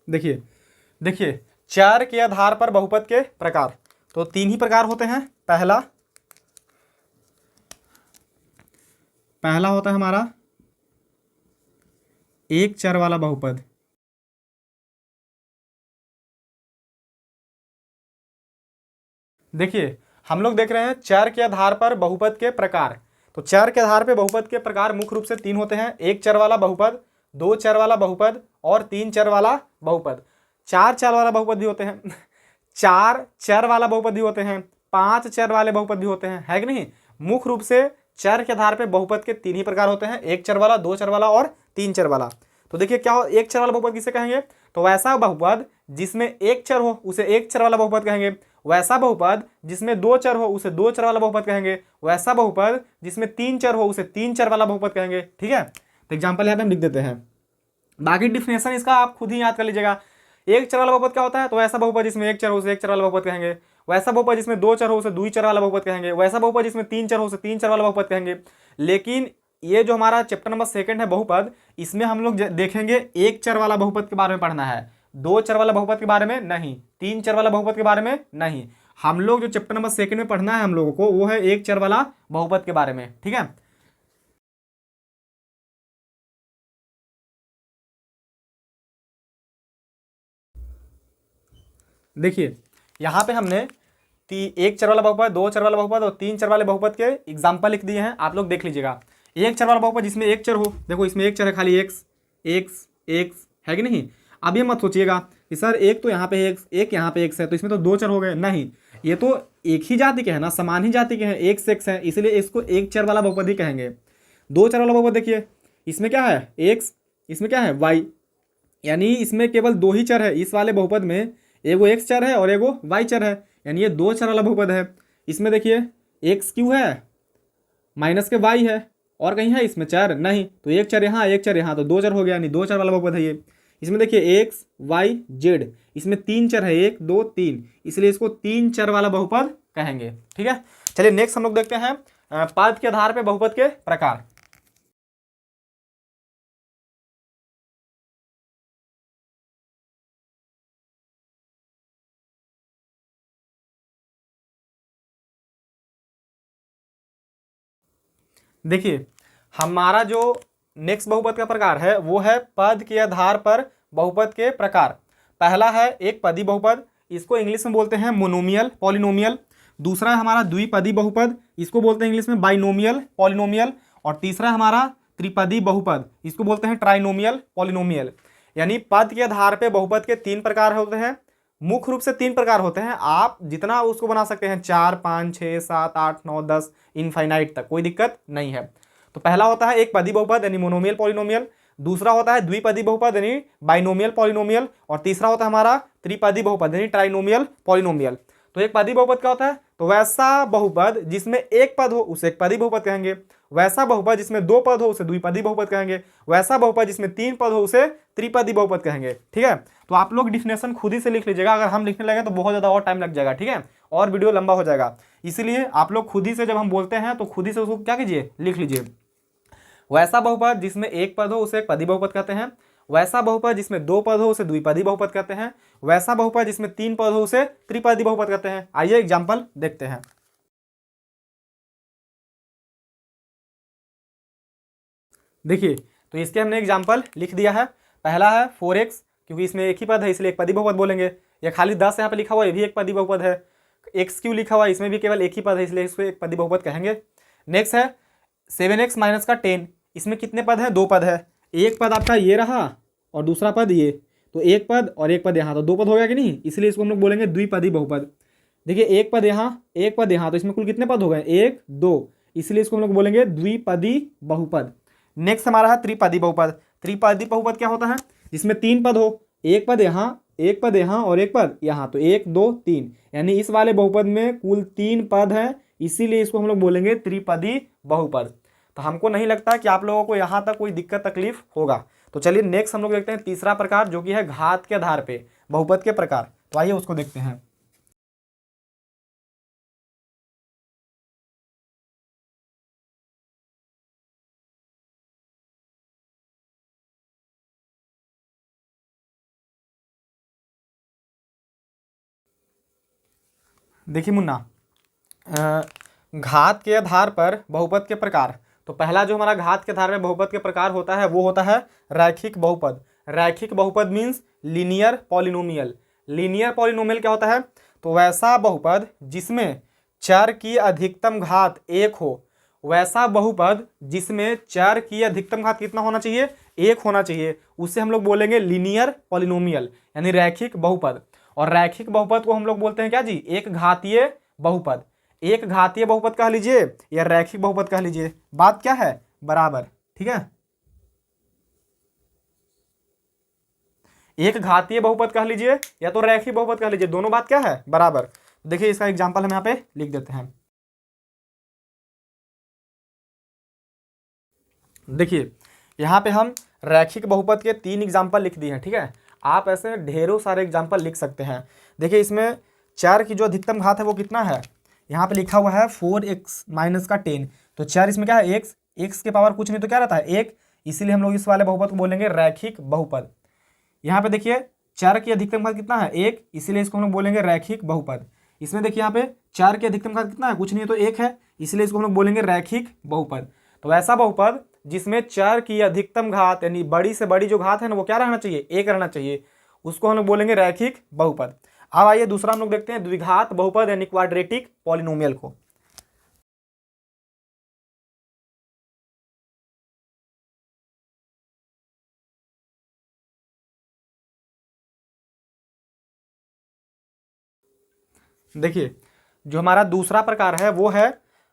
देखिए देखिए चर के आधार पर बहुपद के प्रकार तो 3 ही प्रकार होते हैं। पहला होता है हमारा एक चर वाला बहुपद। देखिए हम लोग देख रहे हैं चर के आधार पर बहुपद के प्रकार। तो चर के आधार पर बहुपद के प्रकार मुख्य रूप से 3 होते हैं। एक चर वाला बहुपद, 2 चर वाला बहुपद और 3 चर वाला बहुपद। 4 चर वाला बहुपद भी होते हैं 4 चर वाला बहुपद भी होते हैं, 5 चर वाले बहुपद भी होते हैं, है कि नहीं। मुख्य रूप से चर के आधार पर बहुपद के 3 ही प्रकार होते हैं, एक चर वाला, 2 चर वाला और 3 चर वाला। तो देखिए क्या हो, एक चर वाला बहुपद किसे कहेंगे, तो वैसा बहुपद जिसमें एक चर हो उसे एक चर वाला बहुपद कहेंगे। वैसा बहुपद जिसमें 2 चर हो उसे 2 चर वाला बहुपद कहेंगे। वैसा बहुपद जिसमें 3 चर हो उसे 3 चर वाला बहुपद कहेंगे, ठीक है। तो एग्जांपल यहाँ पे हम लिख देते हैं, बाकी डिफिनेशन इसका आप खुद ही याद कर लीजिएगा। एक चर वाला बहुपद क्या होता है, तो वैसा बहुपद जिसमें एक चर हो उसे एक चर वाला बहुपद कहेंगे। वैसा बहुपद जिसमें 2 चर हो उसे 2 चर वाला बहुपद कहेंगे। वैसा बहुपद जिसमें 3 चर हो उसे 3 चर वाला बहुपद कहेंगे। लेकिन ये जो हमारा चैप्टर नंबर 2 है बहुपद, इसमें हम लोग देखेंगे एक चर वाला बहुपद के बारे में पढ़ना है, 2 चर वाला बहुपद के बारे में नहीं, 3 चर वाला बहुपद के बारे में नहीं। हम लोग जो चैप्टर नंबर 2 में पढ़ना है हम लोगों को वो है एक चर वाला बहुपद के बारे में, ठीक है। देखिए यहाँ पे हमने एक चर वाला बहुपद, 2 चर वाला बहुपद और 3 चर वाले बहुपद के एग्जाम्पल लिख दिए हैं, आप लोग देख लीजिएगा। एक चर वाला बहुपद जिसमें एक चर हो, देखो इसमें एक चर है खाली, एक्स एक्स एक्स, है कि नहीं। अब ये मत सोचिएगा कि सर एक तो यहाँ पे एक्स, एक यहाँ पे एक्स है तो इसमें तो 2 चर हो गए, नहीं। ये तो एक ही जाति के हैं ना, समान ही जाति के हैं, एक्स एक्स है, इसलिए इसको एक चर वाला बहुपद ही कहेंगे। 2 चर वाला बहुपद देखिए, इसमें क्या है एक्स, इसमें क्या है वाई, यानी इसमें केवल 2 ही चर है इस वाले बहुपद में, एगो एक्स चर है और एगो वाई चर है, यानी ये 2 चर वाला बहुपद है। इसमें देखिए एक्स क्यों है, माइनस के वाई है, और कहीं है इसमें चर नहीं, तो एक चर यहाँ एक चर यहाँ, तो 2 चर हो गया, यानी 2 चर वाला बहुपद है ये। इसमें देखिए एक्स वाई जेड, इसमें 3 चर है, 1 2 3, इसलिए इसको 3 चर वाला बहुपद कहेंगे, ठीक है। चलिए नेक्स्ट हम लोग देखते हैं पद के आधार पर बहुपद के प्रकार। देखिए हमारा जो नेक्स्ट बहुपद का प्रकार है वो है पद के आधार पर बहुपद के प्रकार। पहला है एक पदी बहुपद, इसको इंग्लिश में बोलते हैं मोनोमियल पॉलिनोमियल। दूसरा है हमारा द्विपदी बहुपद, इसको बोलते हैं इंग्लिश में बाइनोमियल पॉलिनोमियल। और तीसरा हमारा त्रिपदी बहुपद, इसको बोलते हैं ट्राइनोमियल पॉलिनोमियल। यानी पद के आधार पे बहुपद के 3 प्रकार होते हैं, मुख्य रूप से 3 प्रकार होते हैं। आप जितना उसको बना सकते हैं 4, 5, 6, 7, 8, 9, 10 इनफाइनाइट तक, कोई दिक्कत नहीं है। तो पहला होता है एक पदी बहुपद यानी मोनोमियल पॉलिनोमियल, दूसरा होता है द्विपदी बहुपद यानी बाइनोमियल पॉलिनोमियल, और तीसरा होता है हमारा त्रिपदी बहुपद यानी ट्राइनोमियल पॉलिनोमियल। तो एक पदी बहुपद क्या होता है, तो वैसा बहुपद जिसमें एक पद हो उसे एक पदी बहुपद कहेंगे, वैसा बहुपद जिसमें 2 पद हो उसे द्विपदी बहुपद कहेंगे, वैसा बहुपद जिसमें 3 पद हो उसे त्रिपदी बहुपद कहेंगे। ठीक है, तो आप लोग डिफिनेशन खुद ही से लिख लीजिएगा, अगर हम लिखने लगे तो बहुत ज़्यादा और टाइम लग जाएगा। ठीक है, और वीडियो लंबा हो जाएगा, इसलिए आप लोग खुद ही से जब हम बोलते हैं तो खुद ही से उसको क्या कीजिए, लिख लीजिए। वैसा बहुपद जिसमें एक पद हो उसे एक पदी बहुपद कहते हैं, वैसा बहुपद जिसमें 2 पद हो उसे द्विपदी बहुपद कहते हैं, वैसा बहुपद जिसमें 3 पद हो उसे त्रिपदी बहुपद कहते हैं। आइए एग्जाम्पल देखते हैं। देखिए, तो इसके हमने एग्जाम्पल लिख दिया है। पहला है 4x, क्योंकि इसमें एक ही पद है इसलिए एक पदी बहुपद बोलेंगे। या खाली 10 यहाँ पे लिखा हुआ है, ये भी एक पदी बहुपद है। x क्यों लिखा हुआ है, इसमें भी केवल एक ही पद है इसलिए इसको एक पदी बहुपद कहेंगे। नेक्स्ट है 7x माइनस का 10, इसमें कितने पद हैं, 2 पद है। एक पद आपका ये रहा और दूसरा पद ये, तो एक पद और एक पद यहाँ, तो 2 पद हो गया कि नहीं, इसलिए इसको हम लोग बोलेंगे द्विपदी बहुपद। देखिए एक पद यहाँ एक पद यहाँ, तो इसमें कुल कितने पद हो गए, 1, 2, इसलिए इसको हम लोग बोलेंगे द्विपदी बहुपद। नेक्स्ट हमारा है त्रिपदी बहुपद। त्रिपदी बहुपद क्या होता है, जिसमें 3 पद हो, एक पद यहाँ, एक पद यहाँ और एक पद यहाँ, तो 1, 2, 3, यानी इस वाले बहुपद में कुल 3 पद हैं, इसीलिए इसको हम लोग बोलेंगे त्रिपदी बहुपद। तो हमको नहीं लगता कि आप लोगों को यहाँ तक कोई दिक्कत तकलीफ होगा। तो चलिए नेक्स्ट हम लोग देखते हैं तीसरा प्रकार, जो कि है घात के आधार पे बहुपद के प्रकार। तो आइए उसको देखते हैं। देखिए मुन्ना, घात के आधार पर बहुपद के प्रकार, तो पहला जो हमारा घात के आधार में बहुपद के प्रकार होता है वो होता है रैखिक बहुपद। रैखिक बहुपद means linear polynomial. Linear polynomial क्या होता है, तो वैसा बहुपद जिसमें चर की अधिकतम घात 1 हो, वैसा बहुपद जिसमें चर की अधिकतम घात कितना होना चाहिए, 1 होना चाहिए, उसे हम लोग बोलेंगे लीनियर पॉलिनोमियल यानी रैखिक बहुपद। और रैखिक बहुपद को हम लोग बोलते हैं क्या जी, एक घातीय बहुपद। एक घातीय बहुपद कह लीजिए या रैखिक बहुपद कह लीजिए, बात क्या है, बराबर। ठीक है, एक घातीय बहुपद कह लीजिए या तो रैखिक बहुपद कह लीजिए, दोनों बात क्या है, बराबर। देखिए इसका एग्जांपल हम यहाँ पे लिख देते हैं। देखिए यहाँ पे हम रैखिक बहुपद के 3 एग्जाम्पल लिख दिए हैं। ठीक है, आप ऐसे ढेरों सारे एग्जाम्पल लिख सकते हैं। देखिए इसमें चर की जो अधिकतम घात है वो कितना है, यहाँ पे लिखा हुआ है 4x माइनस का 10, तो चर इसमें क्या है, x के पावर कुछ नहीं तो क्या रहता है, 1, इसीलिए हम लोग इस वाले बहुपद को बोलेंगे रैखिक बहुपद। यहाँ पे देखिए चर की अधिकतम घात कितना है, 1, इसीलिए इसको हम लोग बोलेंगे रैखिक बहुपद। इसमें देखिए यहाँ पे चर की अधिकतम घात कितना है, कुछ नहीं है तो 1 है, इसलिए इसको हम लोग बोलेंगे रैखिक बहुपद। तो ऐसा बहुपद जिसमें चर की अधिकतम घात यानी बड़ी से बड़ी जो घात है ना वो क्या रहना चाहिए, 1 रहना चाहिए, उसको हम लोग बोलेंगे रैखिक बहुपद। अब आइए दूसरा हम लोग देखते हैं द्विघात बहुपद यानी क्वाड्रेटिक पॉलिनोमियल को। देखिए जो हमारा दूसरा प्रकार है वो है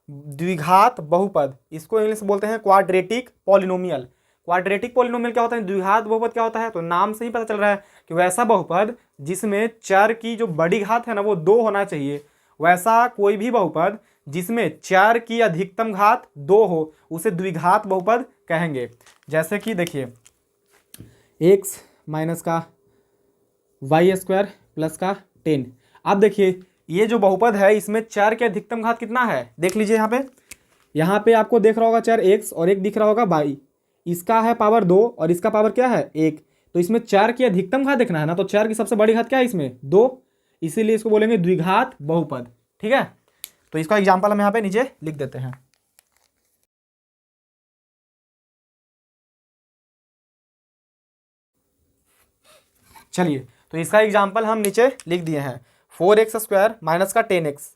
द्विघात बहुपद, इसको इंग्लिश में बोलते हैं क्वाड्रेटिक पॉलिनोमियल। क्वाड्रेटिक पॉलिनोमियल क्या होता है, द्विघात बहुपद क्या होता है, तो नाम से ही पता चल रहा है कि वैसा बहुपद जिसमें चर की जो बड़ी घात है ना वो 2 होना चाहिए, वैसा कोई भी बहुपद जिसमें चर की अधिकतम घात 2 हो उसे द्विघात बहुपद कहेंगे। जैसे कि देखिए x माइनस का वाई स्क्वायर प्लस का 10। अब देखिए ये जो बहुपद है इसमें चर के अधिकतम घात कितना है, देख लीजिए यहाँ पे आपको देख रहा होगा चर x और एक दिख रहा होगा y, इसका है पावर 2 और इसका पावर क्या है 1, तो इसमें चर की अधिकतम घात देखना है ना, तो चर की सबसे बड़ी घात क्या है इसमें 2, इसीलिए इसको बोलेंगे द्विघात बहुपद। ठीक है, तो इसका एग्जाम्पल हम यहाँ पे नीचे लिख देते हैं। चलिए तो इसका एग्जाम्पल हम नीचे लिख दिए हैं, 4x स्क्वायर माइनस का 10x,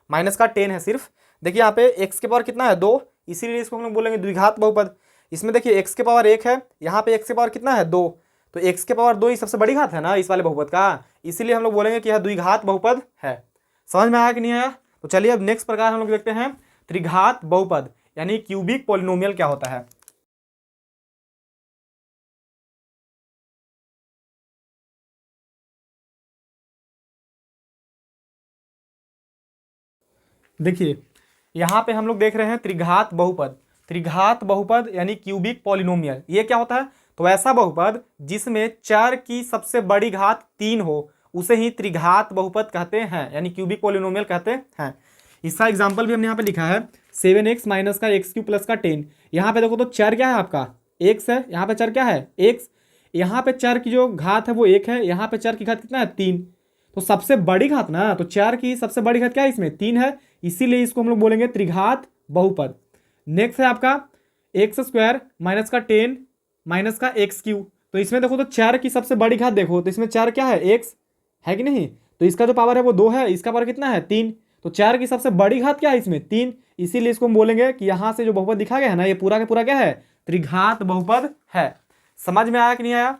माइनस का 10 है सिर्फ। देखिए यहाँ पे x के पावर कितना है 2, इसीलिए इसको हम लोग बोलेंगे द्विघात बहुपद। इसमें देखिए x के पावर 1 है, यहाँ पे x के पावर कितना है 2, तो x के पावर 2 ही सबसे बड़ी घात है ना इस वाले बहुपद का, इसीलिए हम लोग बोलेंगे कि यह द्विघात बहुपद है। समझ में आया कि नहीं आया? तो चलिए अब नेक्स्ट प्रकार हम लोग देखते हैं त्रिघात बहुपद यानी क्यूबिक पॉलिनोमियल क्या होता है। देखिए यहाँ पे हम लोग देख रहे हैं त्रिघात बहुपद। त्रिघात बहुपद यानी क्यूबिक पॉलिनोमियल, ये क्या होता है? तो ऐसा बहुपद जिसमें चर की सबसे बड़ी घात 3 हो उसे ही त्रिघात बहुपद कहते हैं, यानी क्यूबिक पॉलिनोमियल कहते हैं। इसका एग्जाम्पल भी हमने यहाँ पे लिखा है 7x माइनस का एक्स क्यू प्लस का 10। यहाँ पे देखो तो चर क्या है आपका x है, यहाँ पे चर क्या है x, यहाँ पे चर की जो घात है वो 1 है, यहाँ पे चर की घात कितना है 3, तो सबसे बड़ी घात ना, तो चर की सबसे बड़ी घात क्या है इसमें 3 है, इसीलिए इसको हम लोग बोलेंगे त्रिघात बहुपद। नेक्स्ट है आपका एक्स स्क्वायर माइनस का 10 माइनस का एक्स क्यू, तो इसमें देखो तो चर की सबसे बड़ी घात देखो तो इसमें चर क्या है एक्स है कि नहीं, तो इसका जो पावर है वो 2 है, इसका पावर कितना है 3, तो चर की सबसे बड़ी घात क्या है इसमें 3, इसीलिए इसको हम बोलेंगे कि यहाँ से जो बहुपद दिखा गया है ना ये पूरा का पूरा क्या है त्रिघात बहुपद है। समझ में आया कि नहीं आया?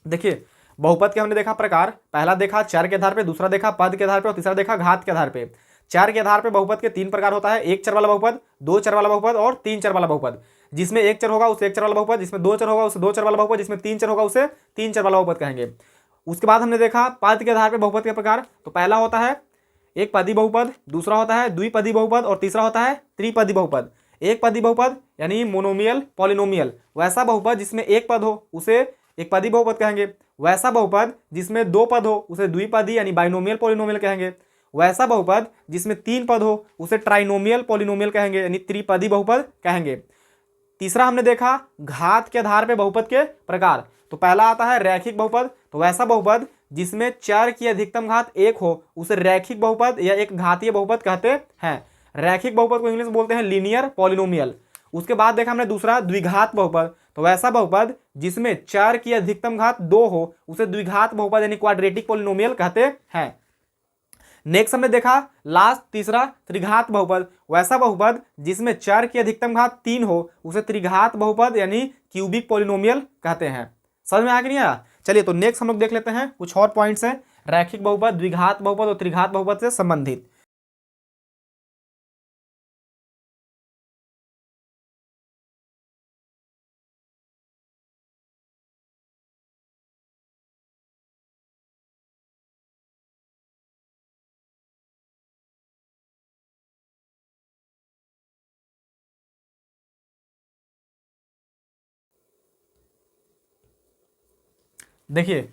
देखिए बहुपद के हमने देखा प्रकार, पहला देखा चर के आधार पे, दूसरा देखा पद के आधार पे और तीसरा देखा घात के आधार पे। चर के आधार पे बहुपद के 3 प्रकार होता है, एक चर वाला बहुपद, 2 चर वाला बहुपद और 3 चर वाला बहुपद। जिसमें एक चर होगा उसे एक चर वाला बहुपद, जिसमें 2 चर होगा उसे 2 चर वाला बहुपद, जिसमें 3 चर होगा उसे 3 चर वाला बहुपद कहेंगे। उसके बाद हमने देखा पद के आधार पे बहुपद के प्रकार, तो पहला होता है एक पदी बहुपद, दूसरा होता है द्विपदी बहुपद और तीसरा होता है त्रिपदी बहुपद। एक पदी बहुपद यानी मोनोमियल पॉलिनोमियल, वैसा बहुपद जिसमें एक पद हो उसे एक पदी बहुपद कहेंगे। वैसा बहुपद जिसमें 2 पद हो उसे द्विपदी यानी बाइनोमियल पॉलिनोमियल कहेंगे। वैसा बहुपद जिसमें 3 पद हो उसे ट्राइनोमियल पॉलिनोमियल कहेंगे यानी त्रिपदी बहुपद कहेंगे। तीसरा हमने देखा घात के आधार पे बहुपद के प्रकार, तो पहला आता है रैखिक बहुपद, तो वैसा बहुपद जिसमें चर की अधिकतम घात 1 हो उसे रैखिक बहुपद या एक घातीय बहुपद कहते हैं। रैखिक बहुपद को इंग्लिश में बोलते हैं लीनियर पॉलिनोमियल। उसके बाद देखा हमने दूसरा द्विघात बहुपद, तो वैसा बहुपद जिसमें चर की अधिकतम घात 2 हो उसे द्विघात बहुपद यानी क्वाड्रेटिक पॉलिनोमियल कहते हैं। नेक्स्ट हमने देखा लास्ट तीसरा त्रिघात बहुपद, वैसा बहुपद जिसमें चर की अधिकतम घात 3 हो उसे त्रिघात बहुपद यानी क्यूबिक पॉलिनोमियल कहते हैं। समझ में आया कि नहीं आया? चलिए तो नेक्स्ट हम लोग देख लेते हैं कुछ और पॉइंट्स हैं रैखिक बहुपद, द्विघात बहुपद और त्रिघात बहुपद से संबंधित। देखिए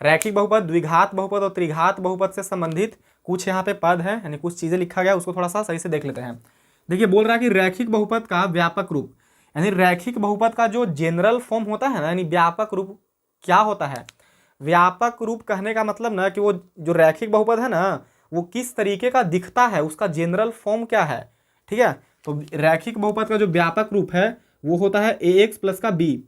रैखिक बहुपद, द्विघात बहुपद और त्रिघात बहुपद से संबंधित कुछ यहाँ पे पद है यानी कुछ चीजें लिखा गया, उसको थोड़ा सा सही से देख लेते हैं। देखिए बोल रहा है कि रैखिक बहुपद का व्यापक रूप, यानी रैखिक बहुपद का जो जनरल फॉर्म होता है ना, यानी व्यापक रूप क्या होता है? व्यापक रूप कहने का मतलब ना कि वो जो रैखिक बहुपद है ना वो किस तरीके का दिखता है, उसका जनरल फॉर्म क्या है। ठीक है, तो रैखिक बहुपद का जो व्यापक रूप है वो होता है ए एक्स प्लस का बी,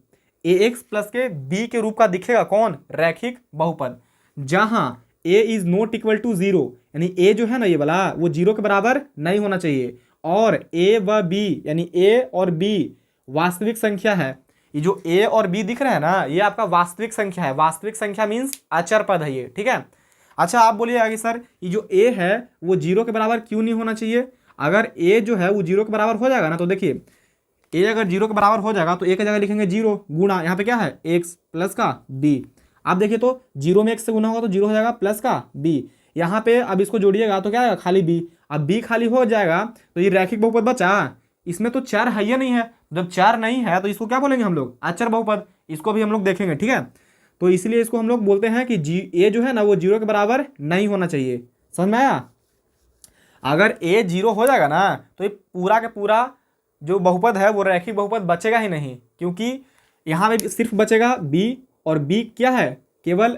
ए एक्स प्लस के बी के रूप का दिखेगा कौन? रैखिक बहुपद। जहां a is not equal to 0, यानी ए जो है ना ये वाला वो 0 के बराबर नहीं होना चाहिए, और ए व बी यानी ए और बी वास्तविक संख्या है। ये जो ए और बी दिख रहा है ना ये आपका वास्तविक संख्या है। वास्तविक संख्या मीन्स अचर पद है ये। ठीक है, अच्छा आप बोलिए आगे सर ये जो ए है वो 0 के बराबर क्यों नहीं होना चाहिए? अगर ए जो है वो 0 के बराबर हो जाएगा ना, तो देखिए ए अगर 0 के बराबर हो जाएगा तो ए की जगह लिखेंगे 0 गुणा यहाँ पे क्या है एक्स प्लस का बी। आप देखिए तो 0 में एक्स से गुना होगा तो 0 हो जाएगा प्लस का बी, यहाँ पे अब इसको जोड़िएगा तो क्या आएगा खाली बी। अब बी खाली हो जाएगा तो ये रैखिक बहुपद बचा, इसमें तो चर है या नहीं है, जब चर नहीं है तो इसको क्या बोलेंगे हम लोग? अचर बहुपद। इसको भी हम लोग देखेंगे। ठीक है, तो इसलिए इसको हम लोग बोलते हैं कि ए जो है ना वो 0 के बराबर नहीं होना चाहिए। समझ में आया? अगर ए 0 हो जाएगा ना तो ये पूरा का पूरा जो बहुपद है वो रैखिक बहुपद बचेगा ही नहीं, क्योंकि यहाँ पे सिर्फ बचेगा बी, और बी क्या है? केवल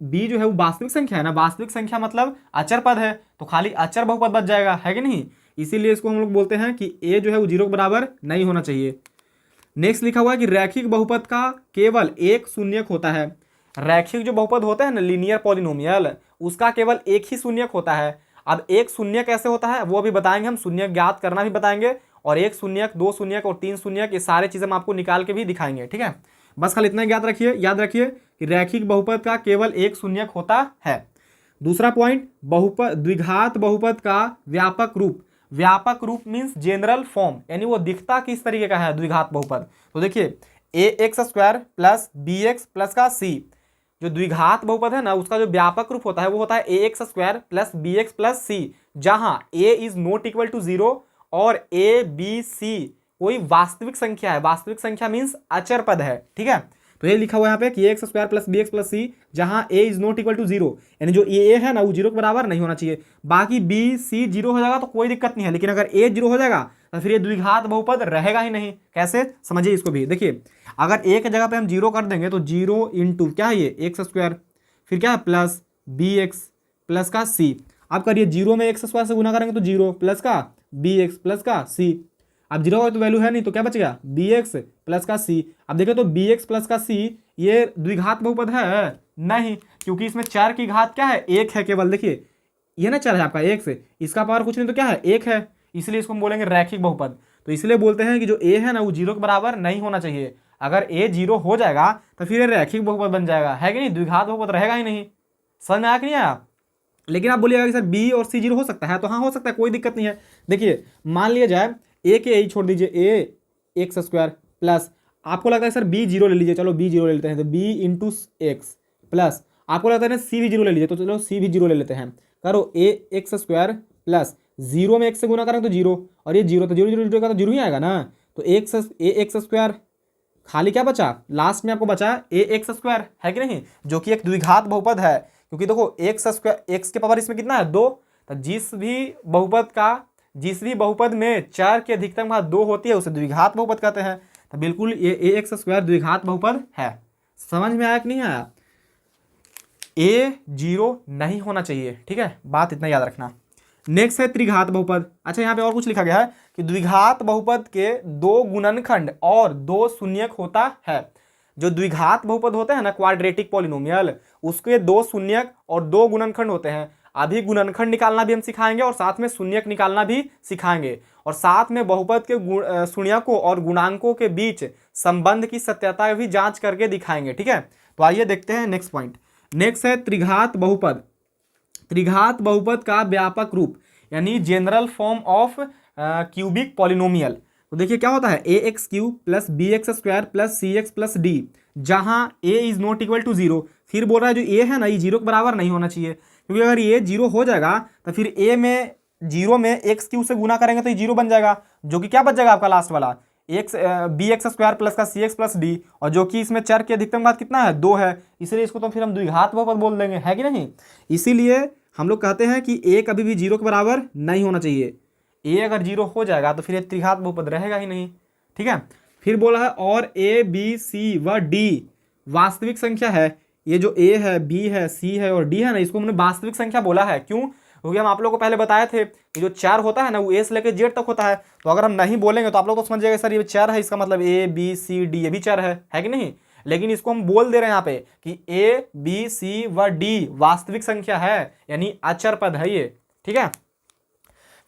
बी जो है वो वास्तविक संख्या है ना, वास्तविक संख्या मतलब अचर पद है, तो खाली अचर बहुपद बच जाएगा, है कि नहीं? इसीलिए इसको हम लोग बोलते हैं कि ए जो है वो 0 के बराबर नहीं होना चाहिए। नेक्स्ट लिखा हुआ है कि रैखिक बहुपद का केवल एक शून्यक होता है। रैखिक जो बहुपद होता है ना लीनियर पॉलिनोमियल, उसका केवल एक ही शून्यक होता है। अब एक शून्य कैसे होता है वो भी बताएंगे हम, शून्य ज्ञात करना भी बताएंगे और एक शून्यक, दो शून्यक और तीन शून्यक, ये सारे चीज़ हम आपको निकाल के भी दिखाएंगे। ठीक है, बस खाली इतना याद रखिए कि रैखिक बहुपद का केवल एक शून्यक होता है। दूसरा पॉइंट, बहुपद द्विघात बहुपद का व्यापक रूप। व्यापक रूप मीन्स जनरल फॉर्म, यानी वो दिखता किस तरीके का है द्विघात बहुपद। तो देखिए A x square plus B x plus का सी, जो द्विघात बहुपद है ना उसका जो व्यापक रूप होता है वो होता है a x square plus B x plus c, जहां a is not equal to zero और ए बी सी कोई वास्तविक संख्या है। वास्तविक संख्या मीन्स अचर पद है। ठीक है, तो ये लिखा हुआ है यहाँ पे कि x square plus B x plus c, जहां a is not equal to zero, यानी जो ए है ना वो जीरो के बराबर नहीं होना चाहिए। बाकी बी सी जीरो हो जाएगा तो कोई दिक्कत नहीं है, लेकिन अगर ए जीरो हो जाएगा तो फिर ये द्विघात बहुपद रहेगा ही नहीं। कैसे, समझिए इसको भी। देखिए अगर ए की जगह पे हम जीरो कर देंगे तो जीरो इंटू क्या है ये एक्स स्क्वायर, फिर क्या है प्लस बी एक्स प्लस का सी। आप करिए जीरो में एक्स स्क्वायर से गुना करेंगे तो जीरो प्लस का बी एक्स प्लस का सी। अब जीरो तो वैल्यू है नहीं तो क्या बचेगा बी एक्स प्लस का सी। अब देखिए तो बी एक्स प्लस का सी ये द्विघात बहुपद है नहीं, क्योंकि इसमें चार की घात क्या है एक है केवल। देखिए ये ना चार है आपका एक से, इसका पावर कुछ नहीं तो क्या है एक है, इसलिए इसको हम बोलेंगे रैखिक बहुपद। तो इसलिए बोलते हैं कि जो ए है ना वो जीरो के बराबर नहीं होना चाहिए। अगर ए जीरो हो जाएगा तो फिर ये रैखिक बहुपद बन जाएगा, है कि नहीं, द्विघात बहुपद रहेगा ही नहीं। समझ में आया कि नहीं आया? लेकिन आप बोलिएगा कि सर बी और सी जीरो हो सकता है, तो हाँ हो सकता है, कोई दिक्कत नहीं है। देखिए मान लिया जाए ए के यही छोड़ दीजिए, ए एक्स स्क्वायर प्लस, आपको लगता है सर बी जीरो ले लीजिए, चलो बी जीरो ले लेते हैं, तो बी इंटू एक्स प्लस, आपको लगता है ना सी भी जीरो ले लीजिए, तो चलो सी भी जीरो ले लेते हैं। करो ए एक्स स्क्वायर प्लस जीरो में एक्स से गुना करें तो जीरो, और ये जीरो तो जीरो जीरो जीरो का तो जीरो ही आएगा ना। तो ए एक्स स्क्वायर खाली क्या बचा, लास्ट में आपको बचा ए एक्स स्क्वायर, है कि नहीं, जो कि एक द्विघात बहुपद है। क्योंकि देखो एक्स स्क्वायर, एक्स के पावर इसमें कितना है दो, तो जिस भी बहुपद में चार की अधिकतम घात दो होती है उसे द्विघात बहुपद कहते हैं। तो बिल्कुल ये ए एक्स स्क्वायर द्विघात बहुपद है। समझ में आया कि नहीं आया? ए जीरो नहीं होना चाहिए। ठीक है, बात इतना याद रखना। नेक्स्ट है त्रिघात बहुपद। अच्छा यहाँ पे और कुछ लिखा गया है कि द्विघात बहुपद के दो गुणनखंड और दो शून्यक होता है। जो द्विघात बहुपद होते हैं ना क्वाड्रेटिक पॉलिनोमियल, उसके दो शून्यक और दो गुणनखंड होते हैं। अभी गुणनखंड निकालना भी हम सिखाएंगे और साथ में शून्यक निकालना भी सिखाएंगे, और साथ में बहुपद के शून्यकों और गुणांकों के बीच संबंध की सत्यता भी जांच करके दिखाएंगे। ठीक है, तो आइए देखते हैं नेक्स्ट पॉइंट। नेक्स्ट है त्रिघात बहुपद। त्रिघात बहुपद का व्यापक रूप, यानी general form of cubic polynomial. तो देखिए क्या होता है a x cube plus B x square plus c x plus d, जहां a is not equal to zero. फिर बोल रहा है जो ए है ना ये जीरो के बराबर नहीं होना चाहिए, क्योंकि अगर ये जीरो हो जाएगा तो फिर ए में जीरो में एक्स क्यूब से गुना करेंगे तो ये जीरो बन जाएगा, जो कि क्या बच जाएगा आपका लास्ट वाला x b x square plus का सी एक्स प्लस डी, और जो कि इसमें चर की अधिकतम घात कितना है दो है, इसलिए इसको तो फिर हम द्विघात बहुपद बोल देंगे, है कि नहीं। इसीलिए हम लोग कहते हैं कि ए कभी भी जीरो के बराबर नहीं होना चाहिए। ए अगर जीरो हो जाएगा तो फिर ये त्रिघात बहुपद रहेगा ही नहीं। ठीक है, फिर बोला है और ए बी सी व डी वास्तविक संख्या है। ये जो ए है, बी है, सी है और डी है ना, इसको हमने वास्तविक संख्या बोला है। क्यों? क्योंकि हम आप लोगों को पहले बताए थे कि जो चार होता है ना वो ए से लेकर जेड तक होता है। तो अगर हम नहीं बोलेंगे तो आप लोग तो समझ जाएगा सर ये चार है, इसका मतलब ए बी सी डी ये भी चार है कि नहीं। लेकिन इसको हम बोल दे रहे हैं यहाँ पे कि ए बी सी व डी वास्तविक संख्या है, यानी अचर पद है ये। ठीक है,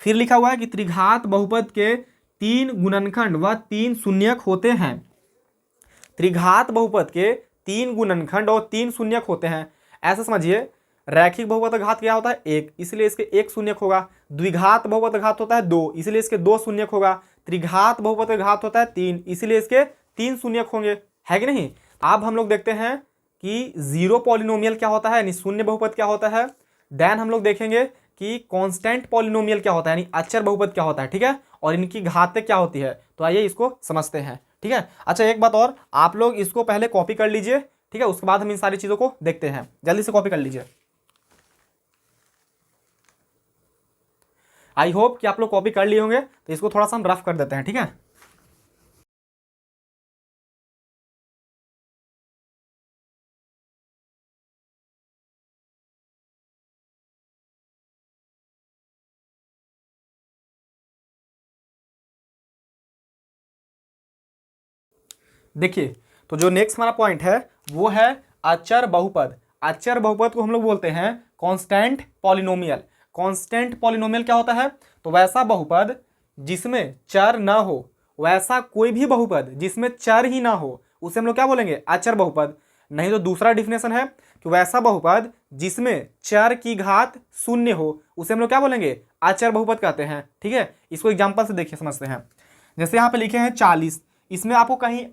फिर लिखा हुआ है कि त्रिघात बहुपद के तीन गुणनखंड व तीन शून्यक होते हैं। त्रिघात बहुपद के तीन गुणनखंड और तीन शून्यक होते हैं। ऐसा समझिए रैखिक बहुपद का घात क्या होता है एक, इसलिए इसके एक शून्यक होगा। द्विघात बहुपद का घात होता है दो, इसलिए इसके दो शून्यक होगा। त्रिघात बहुपद का घात होता है तीन, इसलिए इसके तीन शून्यक होंगे, है कि नहीं। अब हम लोग देखते हैं कि जीरो पॉलिनोमियल क्या होता है, यानी शून्य बहुपद क्या होता है। देन हम लोग देखेंगे कि कांस्टेंट पॉलिनोमियल क्या होता है, यानी अचर बहुपद क्या होता है। ठीक है, और इनकी घातें क्या होती है। तो आइए इसको समझते हैं। ठीक है, अच्छा एक बात और, आप लोग इसको पहले कॉपी कर लीजिए, ठीक है, उसके बाद हम इन सारी चीजों को देखते हैं। जल्दी से कॉपी कर लीजिए। आई होप कि आप लोग कॉपी कर लिए होंगे, तो इसको थोड़ा सा हम रफ कर देते हैं। ठीक है, देखिए तो जो नेक्स्ट हमारा पॉइंट है वो है अचर बहुपद। अचर बहुपद को हम लोग बोलते हैं कांस्टेंट पॉलिनोमियल। कांस्टेंट पॉलिनोमियल क्या होता है, तो वैसा बहुपद जिसमें चर ना हो, वैसा कोई भी बहुपद जिसमें चर ही ना हो उसे हम लोग क्या बोलेंगे, अचर बहुपद। नहीं तो दूसरा डिफिनेशन है कि वैसा बहुपद जिसमें चर की घात शून्य हो उसे हम लोग क्या बोलेंगे, अचर बहुपद कहते हैं। ठीक है, इसको एग्जांपल से देखिए समझते हैं। जैसे यहाँ पे लिखे हैं 40, इसमें आपको कहीं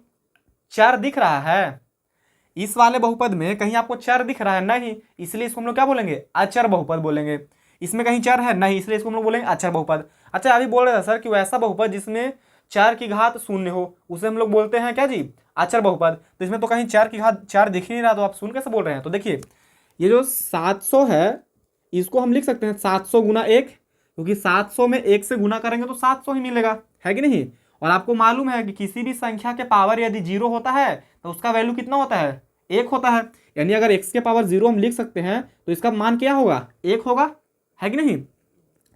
चर दिख रहा है, इस वाले बहुपद में कहीं आपको चर दिख रहा है नहीं, इसलिए इसको हम लोग क्या बोलेंगे, अचर बहुपद बोलेंगे। इसमें कहीं चर है नहीं, इसलिए इसको हम लोग बोलेंगे अचर बहुपद। अच्छा अभी बोल रहे थे सर कि वैसा बहुपद जिसमें चर की घात शून्य हो उसे हम लोग बोलते हैं क्या जी, अचर बहुपद। तो इसमें तो कहीं चर की घात चार दिख ही नहीं रहा, तो आप शून्य कैसे बोल रहे हैं। तो देखिए ये जो 700 है इसको हम लिख सकते हैं 700 गुना 1, क्योंकि 700 में 1 से गुना करेंगे तो 700 ही मिलेगा, है कि नहीं। और आपको मालूम है कि किसी भी संख्या के पावर यदि 0 होता है तो उसका वैल्यू कितना होता है, 1 होता है। यानी अगर x के पावर 0 हम लिख सकते हैं तो इसका मान क्या होगा, 1 होगा, है कि नहीं।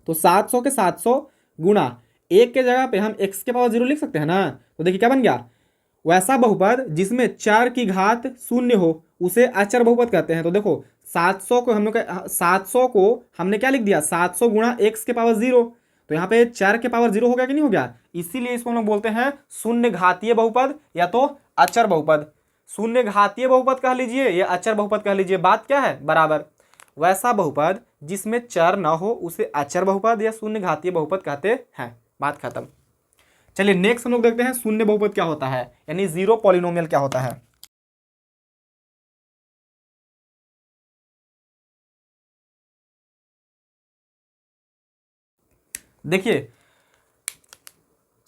तो 700 के 700 गुना 1 के जगह पे हम x के पावर 0 लिख सकते हैं ना। तो देखिए क्या बन गया, वैसा बहुपद जिसमें चर की घात शून्य हो उसे अचर बहुपद कहते हैं। तो देखो 700 को हम लोग 700 को हमने क्या लिख दिया, 700 गुणा x के पावर 0, तो यहाँ पे चर के पावर 0 हो गया कि नहीं हो गया, इसीलिए इसको हम लोग बोलते हैं शून्य घातीय बहुपद या तो अचर बहुपद। शून्य घातीय बहुपद कह लीजिए या अचर बहुपद कह लीजिए, बात क्या है बराबर। वैसा बहुपद जिसमें चर ना हो उसे अचर बहुपद या शून्य घातीय बहुपद कहते हैं, बात खत्म। चलिए नेक्स्ट हम लोग देखते हैं शून्य बहुपद क्या होता है, यानी जीरो पॉलिनोमियल क्या होता है। देखिए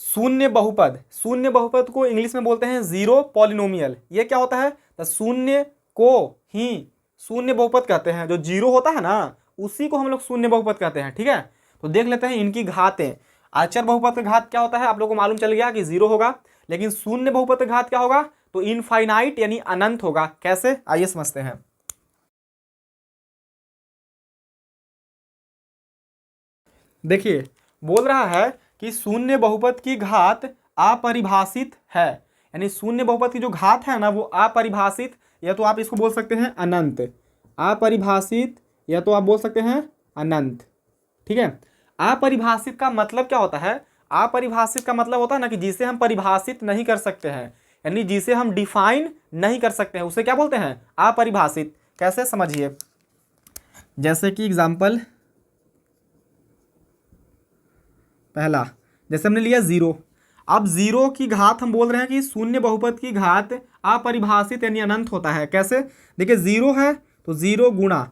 शून्य बहुपद को इंग्लिश में बोलते हैं जीरो पॉलिनोमियल। ये क्या होता है, तो शून्य को ही शून्य बहुपद कहते हैं। जो जीरो होता है ना उसी को हम लोग शून्य बहुपद कहते हैं। ठीक है, तो देख लेते हैं इनकी घातें। अचर बहुपद का घात क्या होता है, आप लोगों को मालूम चल गया कि जीरो होगा, लेकिन शून्य बहुपद का घात क्या होगा, तो इनफाइनाइट यानी अनंत होगा। कैसे, आइए समझते हैं। देखिए बोल रहा है कि शून्य बहुपद की घात अपरिभाषित है, यानी शून्य बहुपद की जो घात है ना वो अपरिभाषित, या तो आप इसको बोल सकते हैं अनंत, अपरिभाषित या तो आप बोल सकते हैं अनंत। ठीक है, अपरिभाषित का मतलब क्या होता है, अपरिभाषित का मतलब होता है ना कि जिसे हम परिभाषित नहीं कर सकते हैं, यानी जिसे हम डिफाइन नहीं कर सकते हैं उसे क्या बोलते हैं, अपरिभाषित। कैसे समझिए, जैसे कि एग्जाम्पल पहला, जैसे हमने लिया जीरो। अब जीरो की घात हम बोल रहे हैं कि शून्य बहुपद की घात अपरिभाषित यानी अनंत होता है। कैसे, देखिए जीरो है तो जीरो गुणा,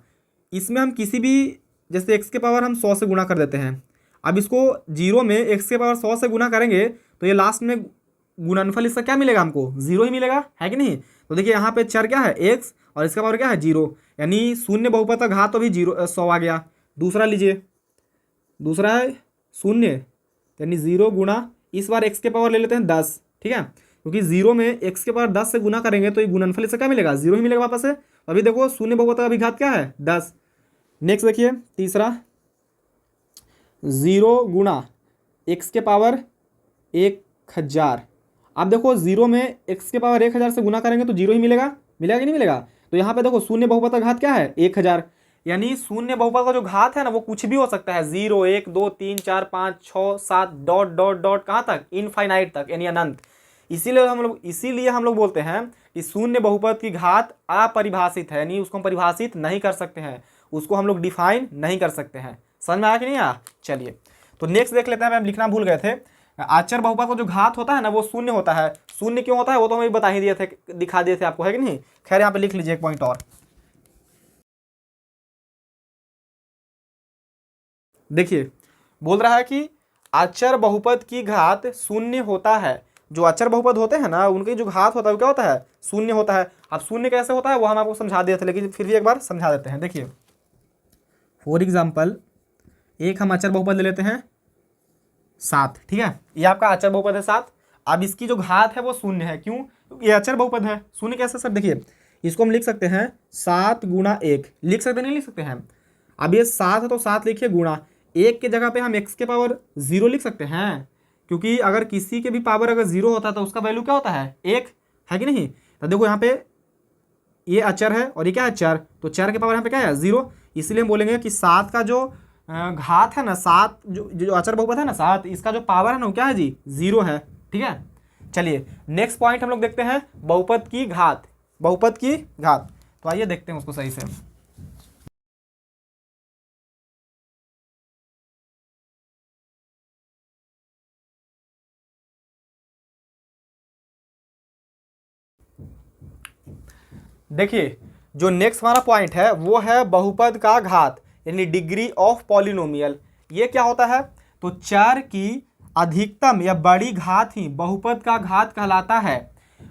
इसमें हम किसी भी, जैसे x के पावर हम 100 से गुणा कर देते हैं। अब इसको जीरो में x के पावर 100 से गुणा करेंगे तो ये लास्ट में गुणनफल इसका क्या मिलेगा, हमको जीरो ही मिलेगा, है कि नहीं। तो देखिए यहाँ पे चर क्या है x और इसका पावर क्या है जीरो, यानी शून्य बहुपद का घात तो भी 100 आ गया। दूसरा लीजिए, दूसरा है शून्य, यानी जीरो गुणा, इस बार x के पावर ले लेते हैं 10। ठीक है, क्योंकि जीरो में x के पावर 10 से गुना करेंगे तो ये गुणनफल इससे क्या मिलेगा, जीरो ही मिलेगा वापस से। अभी देखो शून्य बहुपद का घात क्या है 10। नेक्स्ट देखिए तीसरा, जीरो गुणा x के पावर 1000। अब देखो जीरो में x के पावर 1000 से गुना करेंगे तो जीरो ही मिलेगा, मिलेगा कि नहीं मिलेगा। तो यहाँ पे देखो शून्य बहुपद का घात क्या है 1000, यानी शून्य बहुपद का जो घात है ना वो कुछ भी हो सकता है, 0 1 2 3 4 5 6 7 डॉट डॉट डॉट कहाँ तक, इनफाइनाइट तक, यानी अनंत। इसीलिए हम लोग बोलते हैं कि शून्य बहुपद की घात अपरिभाषित है, यानी उसको हम परिभाषित नहीं कर सकते हैं, उसको हम लोग डिफाइन नहीं कर सकते हैं। समझ में आया कि नहीं आया। चलिए तो नेक्स्ट देख लेते हैं, हम लिखना भूल गए थे। अचर बहुपद का जो घात होता है ना वो शून्य होता है। शून्य क्यों होता है वो तो हमें बता ही दिए थे, दिखा दिए थे आपको, है कि नहीं। खैर यहाँ पे लिख लीजिए एक पॉइंट और। देखिए बोल रहा है कि अचर बहुपद की घात शून्य होता है। जो अचर बहुपद होते हैं ना उनकी जो घात होता है वो क्या होता है, शून्य होता है। अब शून्य कैसे होता है वो हम आपको समझा दिए थे, लेकिन फिर भी एक बार समझा देते हैं। देखिए फॉर एग्जाम्पल एक हम अचर बहुपद ले लेते हैं 7। ठीक है, ये आपका अचर बहुपद है 7। अब इसकी जो घात है वो शून्य है, क्यों, क्योंकि ये अचर बहुपद है। शून्य कैसे सर, देखिए इसको हम लिख सकते हैं 7 गुणा 1, लिख सकते नहीं लिख सकते हैं। अब ये 7 है तो 7 लिखिए गुणा 1 के जगह पे हम x के पावर 0 लिख सकते हैं, क्योंकि अगर किसी के भी पावर अगर 0 होता है तो उसका वैल्यू क्या होता है 1, है कि नहीं। तो देखो यहाँ पे ये अचर है और ये क्या है चर, तो चर के पावर यहाँ पे क्या है 0, इसलिए हम बोलेंगे कि 7 का जो घात है ना 7, जो जो अचर बहुपद है ना 7, इसका जो पावर है ना वो क्या है जी 0 है। ठीक है, चलिए नेक्स्ट पॉइंट हम लोग देखते हैं बहुपद की घात, बहुपद की घात। तो आइए देखते हैं उसको सही से। देखिए जो नेक्स्ट हमारा पॉइंट है वो है बहुपद का घात, यानी डिग्री ऑफ पॉलिनोमियल। ये क्या होता है, तो चर की अधिकतम या बड़ी घात ही बहुपद का घात कहलाता है।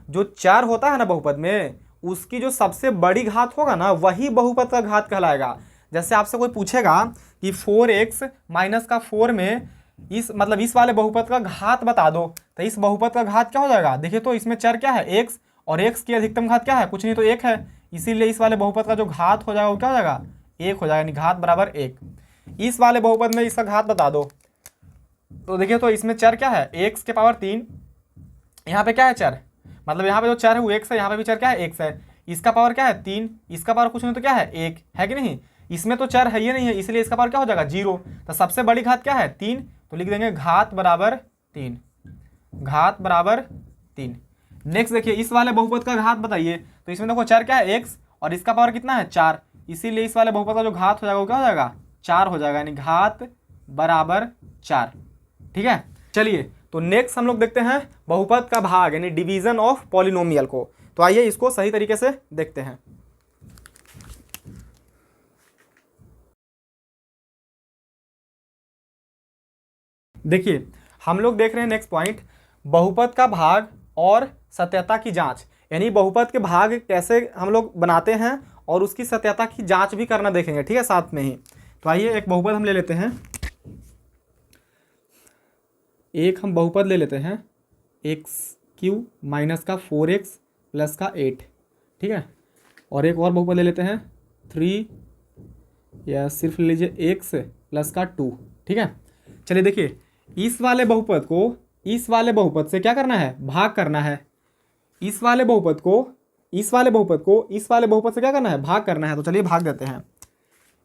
जो चर होता है ना बहुपद में, उसकी जो सबसे बड़ी घात होगा ना वही बहुपद का घात कहलाएगा। जैसे आपसे कोई पूछेगा कि 4x माइनस का 4 में इस मतलब इस वाले बहुपद का घात बता दो, तो इस बहुपद का घात क्या हो जाएगा। देखिए तो इसमें चर क्या है x, और x की अधिकतम घात क्या है, कुछ नहीं तो 1 है। इसीलिए इस वाले बहुपद का जो घात हो जाएगा वो क्या हो जाएगा 1 हो जाएगा, यानी घात बराबर 1। इस वाले बहुपद में इसका घात बता दो, तो देखिए तो इसमें चर क्या है x के पावर 3, यहाँ पे क्या है चर, मतलब यहाँ पे जो चर है वो x है, यहाँ पे भी चर क्या है x है। इसका पावर क्या है 3, इसका पावर कुछ नहीं तो क्या है 1 है कि नहीं। इसमें तो चर है ही नहीं है, इसलिए इसका पावर क्या हो जाएगा 0। तो सबसे बड़ी घात क्या है 3, तो लिख देंगे घात बराबर 3, घात बराबर 3। नेक्स्ट देखिए इस वाले बहुपद का घात बताइए, तो इसमें देखो चर क्या है x, और इसका पावर कितना है 4, इसीलिए इस वाले बहुपद का जो घात हो जाएगा वो क्या हो जाएगा 4 हो जाएगा, यानी घात बराबर 4। ठीक है, चलिए तो नेक्स्ट हम लोग देखते हैं बहुपद का भाग, यानी डिवीजन ऑफ पॉलिनोमियल को। तो आइए इसको सही तरीके से देखते हैं। देखिए हम लोग देख रहे हैं नेक्स्ट पॉइंट, बहुपद का भाग और सत्यता की जांच, यानी बहुपद के भाग कैसे हम लोग बनाते हैं और उसकी सत्यता की जांच भी करना देखेंगे। ठीक है, साथ में ही। तो आइए एक बहुपद हम ले लेते हैं, एक हम बहुपद ले लेते हैं x³ माइनस का 4x प्लस का 8। ठीक है, और एक और बहुपद ले लेते हैं 3, या सिर्फ ले लीजिए x प्लस का 2। ठीक है, चलिए देखिए इस वाले बहुपद को इस वाले बहुपद से क्या करना है, भाग करना है। इस वाले बहुपद को इस वाले बहुपद को इस वाले बहुपद से क्या करना है, भाग करना है। तो चलिए भाग देते हैं,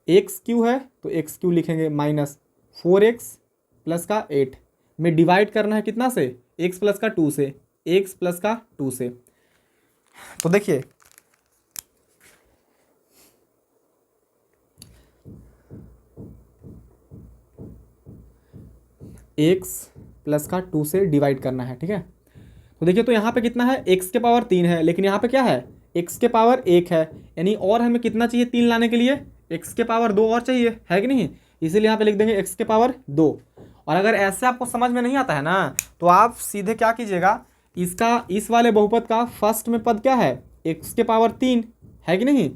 x³ है तो x³ लिखेंगे माइनस 4x प्लस का 8 में डिवाइड करना है कितना से, x प्लस का 2 से, x प्लस का 2 से। तो देखिए x प्लस का 2 से डिवाइड करना है। ठीक है, तो देखिए तो यहाँ पे कितना है x के पावर 3 है, लेकिन यहाँ पे क्या है x के पावर 1 है, यानी और हमें कितना चाहिए 3 लाने के लिए, x के पावर 2 और चाहिए, है कि नहीं। इसीलिए यहाँ पे लिख देंगे x के पावर 2। और अगर ऐसे आपको समझ में नहीं आता है ना, तो आप सीधे क्या कीजिएगा, इसका इस वाले बहुपद का फर्स्ट में पद क्या है x के पावर 3, है कि नहीं,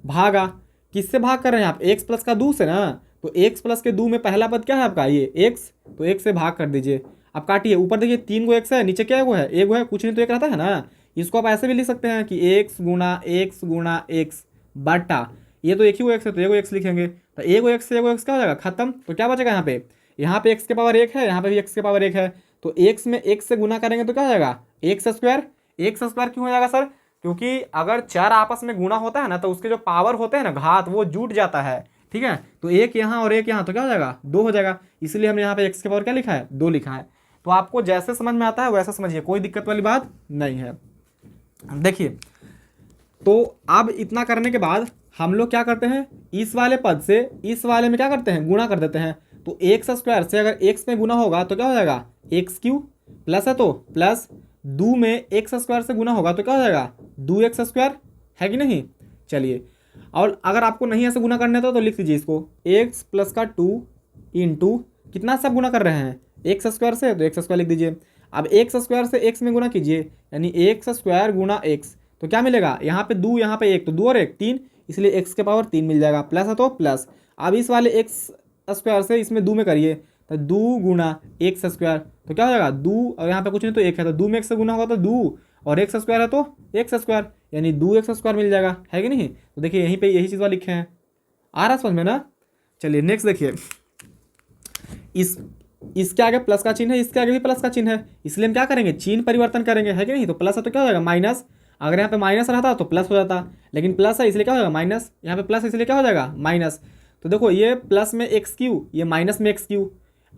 भागा किससे भाग कर रहे हैं आप, x प्लस का 2 से ना। तो x प्लस के 2 में पहला पद क्या है आपका ये x, तो x से भाग कर दीजिए। अब काटिए, ऊपर देखिए 3 गो x है, नीचे क्या है, एक गो है, कुछ नहीं तो एक रहता है ना। इसको आप ऐसे भी लिख सकते हैं कि x गुणा x बटा, ये तो एक ही गो x है तो एक गो x लिखेंगे, तो एक गो x से एक गो x क्या हो जाएगा खत्म। तो क्या बचेगा यहाँ पे x के पावर 1 है, यहाँ पे भी x के पावर 1 है, तो x में x से गुना करेंगे तो क्या हो जाएगा x स्क्वायर। x स्क्वायर क्यों हो जाएगा सर, क्योंकि अगर चार आपस में गुना होता है ना तो उसके जो पावर होते हैं ना घात वो जुट जाता है। ठीक है, तो एक यहाँ और एक यहाँ तो क्या हो जाएगा 2 हो जाएगा, इसलिए हमने यहाँ पे x के पावर क्या लिखा है 2 लिखा है। तो आपको जैसे समझ में आता है वैसा समझिए, कोई दिक्कत वाली बात नहीं है। देखिए तो अब इतना करने के बाद हम लोग क्या करते हैं, इस वाले पद से इस वाले में क्या करते हैं गुणा कर देते हैं। तो x स्क्वायर से अगर x में गुना होगा तो क्या हो जाएगा x³ प्लस है तो प्लस 2 में x स्क्वायर से गुना होगा तो क्या हो जाएगा 2x स्क्वायर, है कि नहीं। चलिए, और अगर आपको नहीं ऐसे गुना करने तो लिख लीजिए इसको x प्लस का 2 इंटू कितना सब गुना कर रहे हैं x स्क्वायर से, तो x स्क्वायर लिख दीजिए। अब x स्क्वायर से x में गुना कीजिए, यानी x स्क्वायर गुना x, तो क्या मिलेगा यहाँ पे 2 यहाँ पे 1, तो 2 और 1 3, इसलिए x के पावर 3 मिल जाएगा, प्लस है तो प्लस। अब इस वाले x स्क्वायर से इसमें 2 में करिए, तो 2 गुना x स्क्वायर, तो क्या हो जाएगा 2, और यहाँ पे कुछ नहीं तो 1 है, तो 2 में x से गुना होगा तो 2, और x स्क्वायर है तो x स्क्वायर, यानी 2x स्क्वायर मिल जाएगा, है कि नहीं। तो देखिए यहीं पे यही चीज़ लिखे हैं, आ रहा समझ में ना। चलिए नेक्स्ट देखिए, इसके आगे प्लस का चिन्ह है, इसके आगे भी प्लस का चिन्ह है, इसलिए हम क्या करेंगे चिन्ह परिवर्तन करेंगे, है कि नहीं। तो प्लस है तो क्या हो जाएगा माइनस, अगर यहाँ पे माइनस रहता तो प्लस हो जाता, लेकिन प्लस है इसलिए क्या हो जाएगा माइनस, यहाँ पे प्लस इसलिए क्या हो जाएगा माइनस। तो देखो ये प्लस में एक्स क्यू, ये माइनस में एक्स क्यू,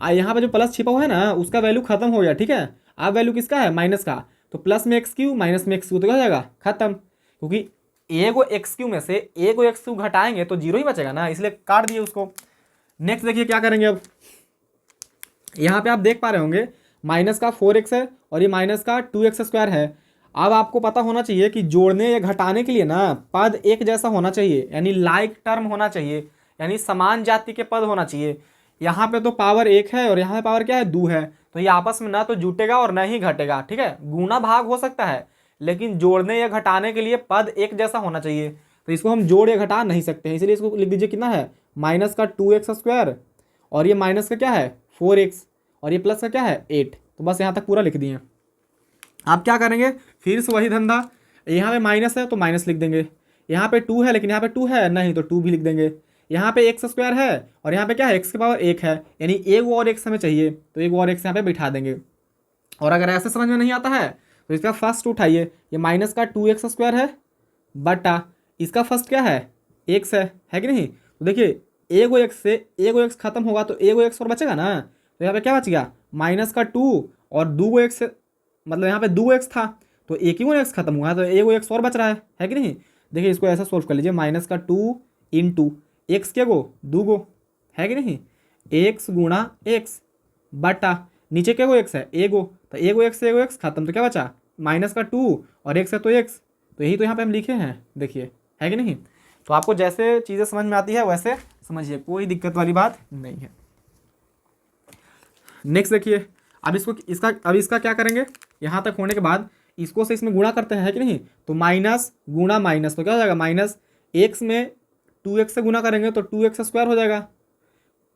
यहाँ पे जो प्लस छिपा हुआ है ना उसका वैल्यू खत्म हो गया, ठीक है। अब वैल्यू किसका है, माइनस का, तो प्लस में एक्स क्यू माइनस में एक्स क्यू तो क्या हो जाएगा, खत्म। क्योंकि ए को एक्स क्यू में से ए को एक्स क्यू घटाएंगे तो जीरो ही बचेगा ना, इसलिए काट दिए उसको। नेक्स्ट देखिए क्या करेंगे अब, यहाँ पे आप देख पा रहे होंगे माइनस का 4x है और ये माइनस का 2x² है। अब आपको पता होना चाहिए कि जोड़ने या घटाने के लिए ना पद एक जैसा होना चाहिए, यानी लाइक टर्म होना चाहिए, यानी समान जाति के पद होना चाहिए। यहाँ पे तो पावर 1 है और यहाँ पे पावर क्या है, 2 है, तो ये आपस में ना तो जुटेगा और ना ही घटेगा, ठीक है। गुना भाग हो सकता है लेकिन जोड़ने या घटाने के लिए पद एक जैसा होना चाहिए, तो इसको हम जोड़ या घटा नहीं सकते हैं, इसलिए इसको लिख दीजिए कितना है, माइनस का 2x² और ये माइनस का क्या है 4x और ये प्लस का क्या है 8। तो बस यहाँ तक पूरा लिख दिए। आप क्या करेंगे, फिर से वही धंधा, यहाँ पे माइनस है तो माइनस लिख देंगे, यहाँ पे 2 है लेकिन यहाँ पे 2 है नहीं तो 2 भी लिख देंगे, यहाँ पे x² है और यहाँ पे क्या है x की पावर 1 है, यानी एक और x हमें चाहिए तो एक और x यहाँ पे बिठा देंगे। और अगर ऐसे समझ में नहीं आता है तो इसका फर्स्ट उठाइए, ये माइनस का 2x² है बटा इसका फर्स्ट क्या है x है कि नहीं। तो देखिए एगो x से एगो x खत्म होगा तो एगो x और बचेगा ना, तो यहाँ पे क्या बच गया माइनस का 2 और 2 x, मतलब यहाँ पे 2 x था तो एक ही x खत्म हुआ है तो एगो x और बच रहा है कि नहीं। देखिए इसको ऐसा सोल्व कर लीजिए, माइनस का 2 इंटू एक्स के गो 2 गो है कि नहीं, एक्स गुणा एक्स बटा नीचे क्या गो एक्स है एगो, तो एगो एक्स से एगो एक्स खत्म तो क्या बचा माइनस का 2 और एक्स है तो एक्स, तो यही तो यहाँ पे हम लिखे हैं देखिए, है कि नहीं। तो आपको जैसे चीज़ें समझ में आती है वैसे समझिए, कोई दिक्कत वाली बात नहीं है। नेक्स्ट देखिए, अब इसका क्या करेंगे, यहाँ तक होने के बाद इसको से इसमें गुणा करते हैं, है कि नहीं। तो माइनस गुणा माइनस तो क्या हो जाएगा, माइनस एक्स में 2x से गुणा करेंगे तो 2x² हो जाएगा,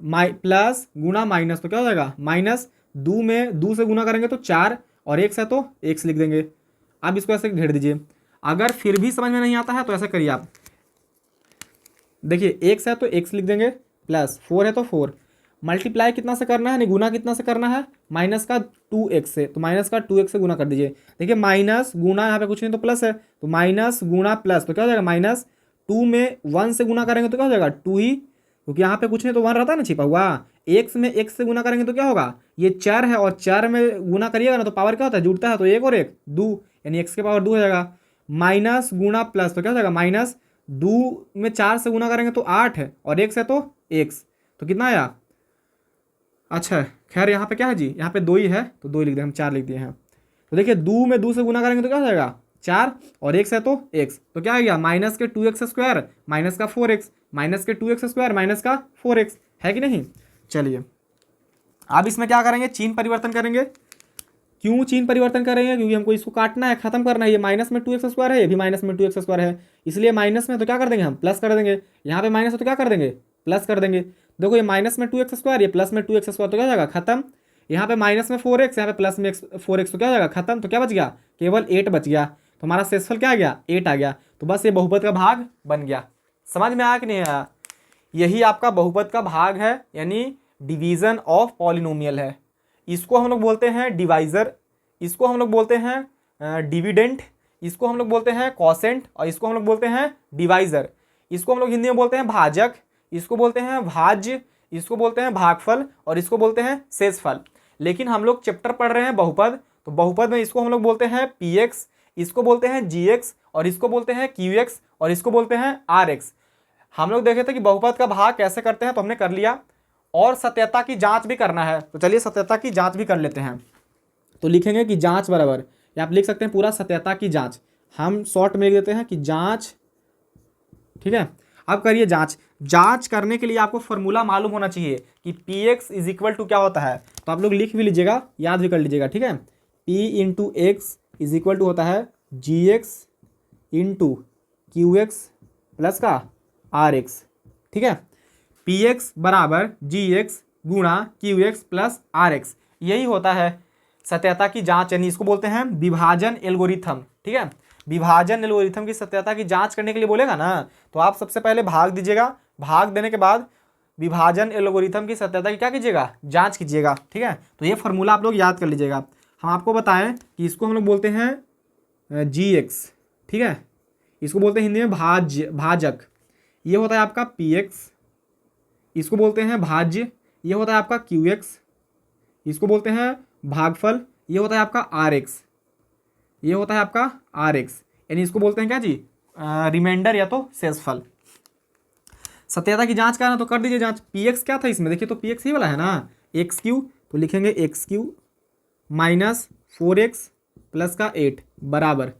प्लस गुणा माइनस तो क्या हो जाएगा माइनस 2 में 2 से गुणा करेंगे तो 4 और x है तो x लिख देंगे। अब इसको ऐसे घेर दीजिए। अगर फिर भी समझ में नहीं आता है तो ऐसा करिए आप, देखिए x है तो x लिख देंगे, प्लस 4 है तो 4, मल्टीप्लाई कितना से करना है, नहीं गुना कितना से करना है, माइनस का 2x से, तो माइनस का 2x से गुना कर दीजिए। देखिए माइनस गुना यहाँ पे कुछ नहीं तो प्लस है, तो माइनस गुना प्लस तो क्या हो जाएगा माइनस 2 में 1 से गुना करेंगे तो क्या हो जाएगा 2 ही, क्योंकि यहाँ पे कुछ नहीं तो 1 रहता है ना छिपा हुआ। x में x से गुना करेंगे तो क्या होगा, ये 4 है और 4 में गुना करिएगा ना तो पावर क्या होता है जुड़ता है, तो 1 और 1 2, यानी x के पावर 2 हो जाएगा। माइनस गुना प्लस तो क्या हो जाएगा माइनस 2 में 4 से गुना करेंगे तो 8 है और x है तो x, तो कितना आया, अच्छा खैर यहाँ पे क्या है जी, यहाँ पे 2 ही है तो 2 ही लिख दिए, हम 4 लिख दिए हैं। तो देखिए 2 में 2 से गुना करेंगे तो क्या हो जाएगा 4 और x है तो x, तो क्या आ गया माइनस के 2x² माइनस का 4x, माइनस के 2x² माइनस का 4x, है कि नहीं। चलिए अब इसमें क्या करेंगे, चिन्ह परिवर्तन करेंगे। क्यों चिन्ह परिवर्तन करेंगे, क्योंकि हमको इसको काटना है, खत्म करना है। ये माइनस में 2x² है, ये भी माइनस में 2x² है, इसलिए माइनस में तो क्या कर देंगे हम प्लस कर देंगे, यहाँ पे माइनस है तो क्या कर देंगे प्लस कर देंगे। देखो ये माइनस में 2x², ये प्लस में 2x² तो क्या हो जाएगा खत्म। यहाँ पे माइनस में 4x, यहाँ पे प्लस में 4x तो क्या हो जाएगा खत्म, तो क्या बच गया केवल 8 बच गया, तो हमारा शेषफल क्या आ गया 8 आ गया। तो बस ये बहुपद का भाग बन गया। समझ में आया कि नहीं आया, यही आपका बहुपद का भाग है, यानी डिवीजन ऑफ पॉलिनोमियल है। इसको हम लोग बोलते हैं डिवाइजर, इसको हम लोग बोलते हैं डिविडेंट, इसको हम लोग बोलते हैं कॉसेंट और इसको हम लोग बोलते हैं डिवाइजर। इसको हम लोग हिंदी में बोलते हैं भाजक, इसको बोलते हैं भाज्य, इसको बोलते हैं भागफल और इसको बोलते हैं शेषफल। लेकिन हम लोग चैप्टर पढ़ रहे हैं बहुपद, तो बहुपद में इसको हम लोग बोलते हैं px, इसको बोलते हैं gx और इसको बोलते हैं qx और इसको बोलते हैं rx। हम लोग देखे थे कि बहुपद का भाग कैसे करते हैं, तो हमने कर लिया, और सत्यता की जांच भी करना है, तो चलिए सत्यता की जांच भी कर लेते हैं। तो लिखेंगे कि जांच बराबर, या आप लिख सकते हैं पूरा सत्यता की जांच, हम शॉर्ट में लिख देते हैं कि जांच, ठीक है। अब करिए जांच। जांच करने के लिए आपको फॉर्मूला मालूम होना चाहिए कि px इज इक्वल टू क्या होता है, तो आप लोग लिख भी लीजिएगा, याद भी कर लीजिएगा, ठीक है। p into x is equal to होता है gx इंटू qx प्लस का rx, ठीक है। px बराबर gx गुणा qx प्लस rx, यही होता है सत्यता की जांच, यानी इसको बोलते हैं विभाजन एल्गोरिथम, ठीक है। विभाजन एल्गोरिथम की सत्यता की जांच करने के लिए बोलेगा ना, तो आप सबसे पहले भाग दीजिएगा, भाग देने के बाद विभाजन एल्गोरिथम की सत्यता की क्या कीजिएगा जांच कीजिएगा, ठीक है। तो ये फॉर्मूला आप लोग याद कर लीजिएगा। हम आपको बताएं कि इसको हम लोग बोलते हैं gx, ठीक है, इसको बोलते हैं हिंदी में भाजक, ये होता है आपका px इसको बोलते हैं भाज्य, ये होता है आपका क्यू एक्स। इसको बोलते हैं भागफल, ये होता है आपका आर एक्स। ये होता है आपका आर एक्स, यानी इसको बोलते हैं क्या जी, रिमाइंडर या तो शेषफल। सत्यता की जांच करना तो कर दीजिए जांच। पी एक्स क्या था इसमें, देखिए तो पी एक्स ही वाला है ना, एक्स क्यू, तो लिखेंगे x Q minus 4x plus का 8 बराबर,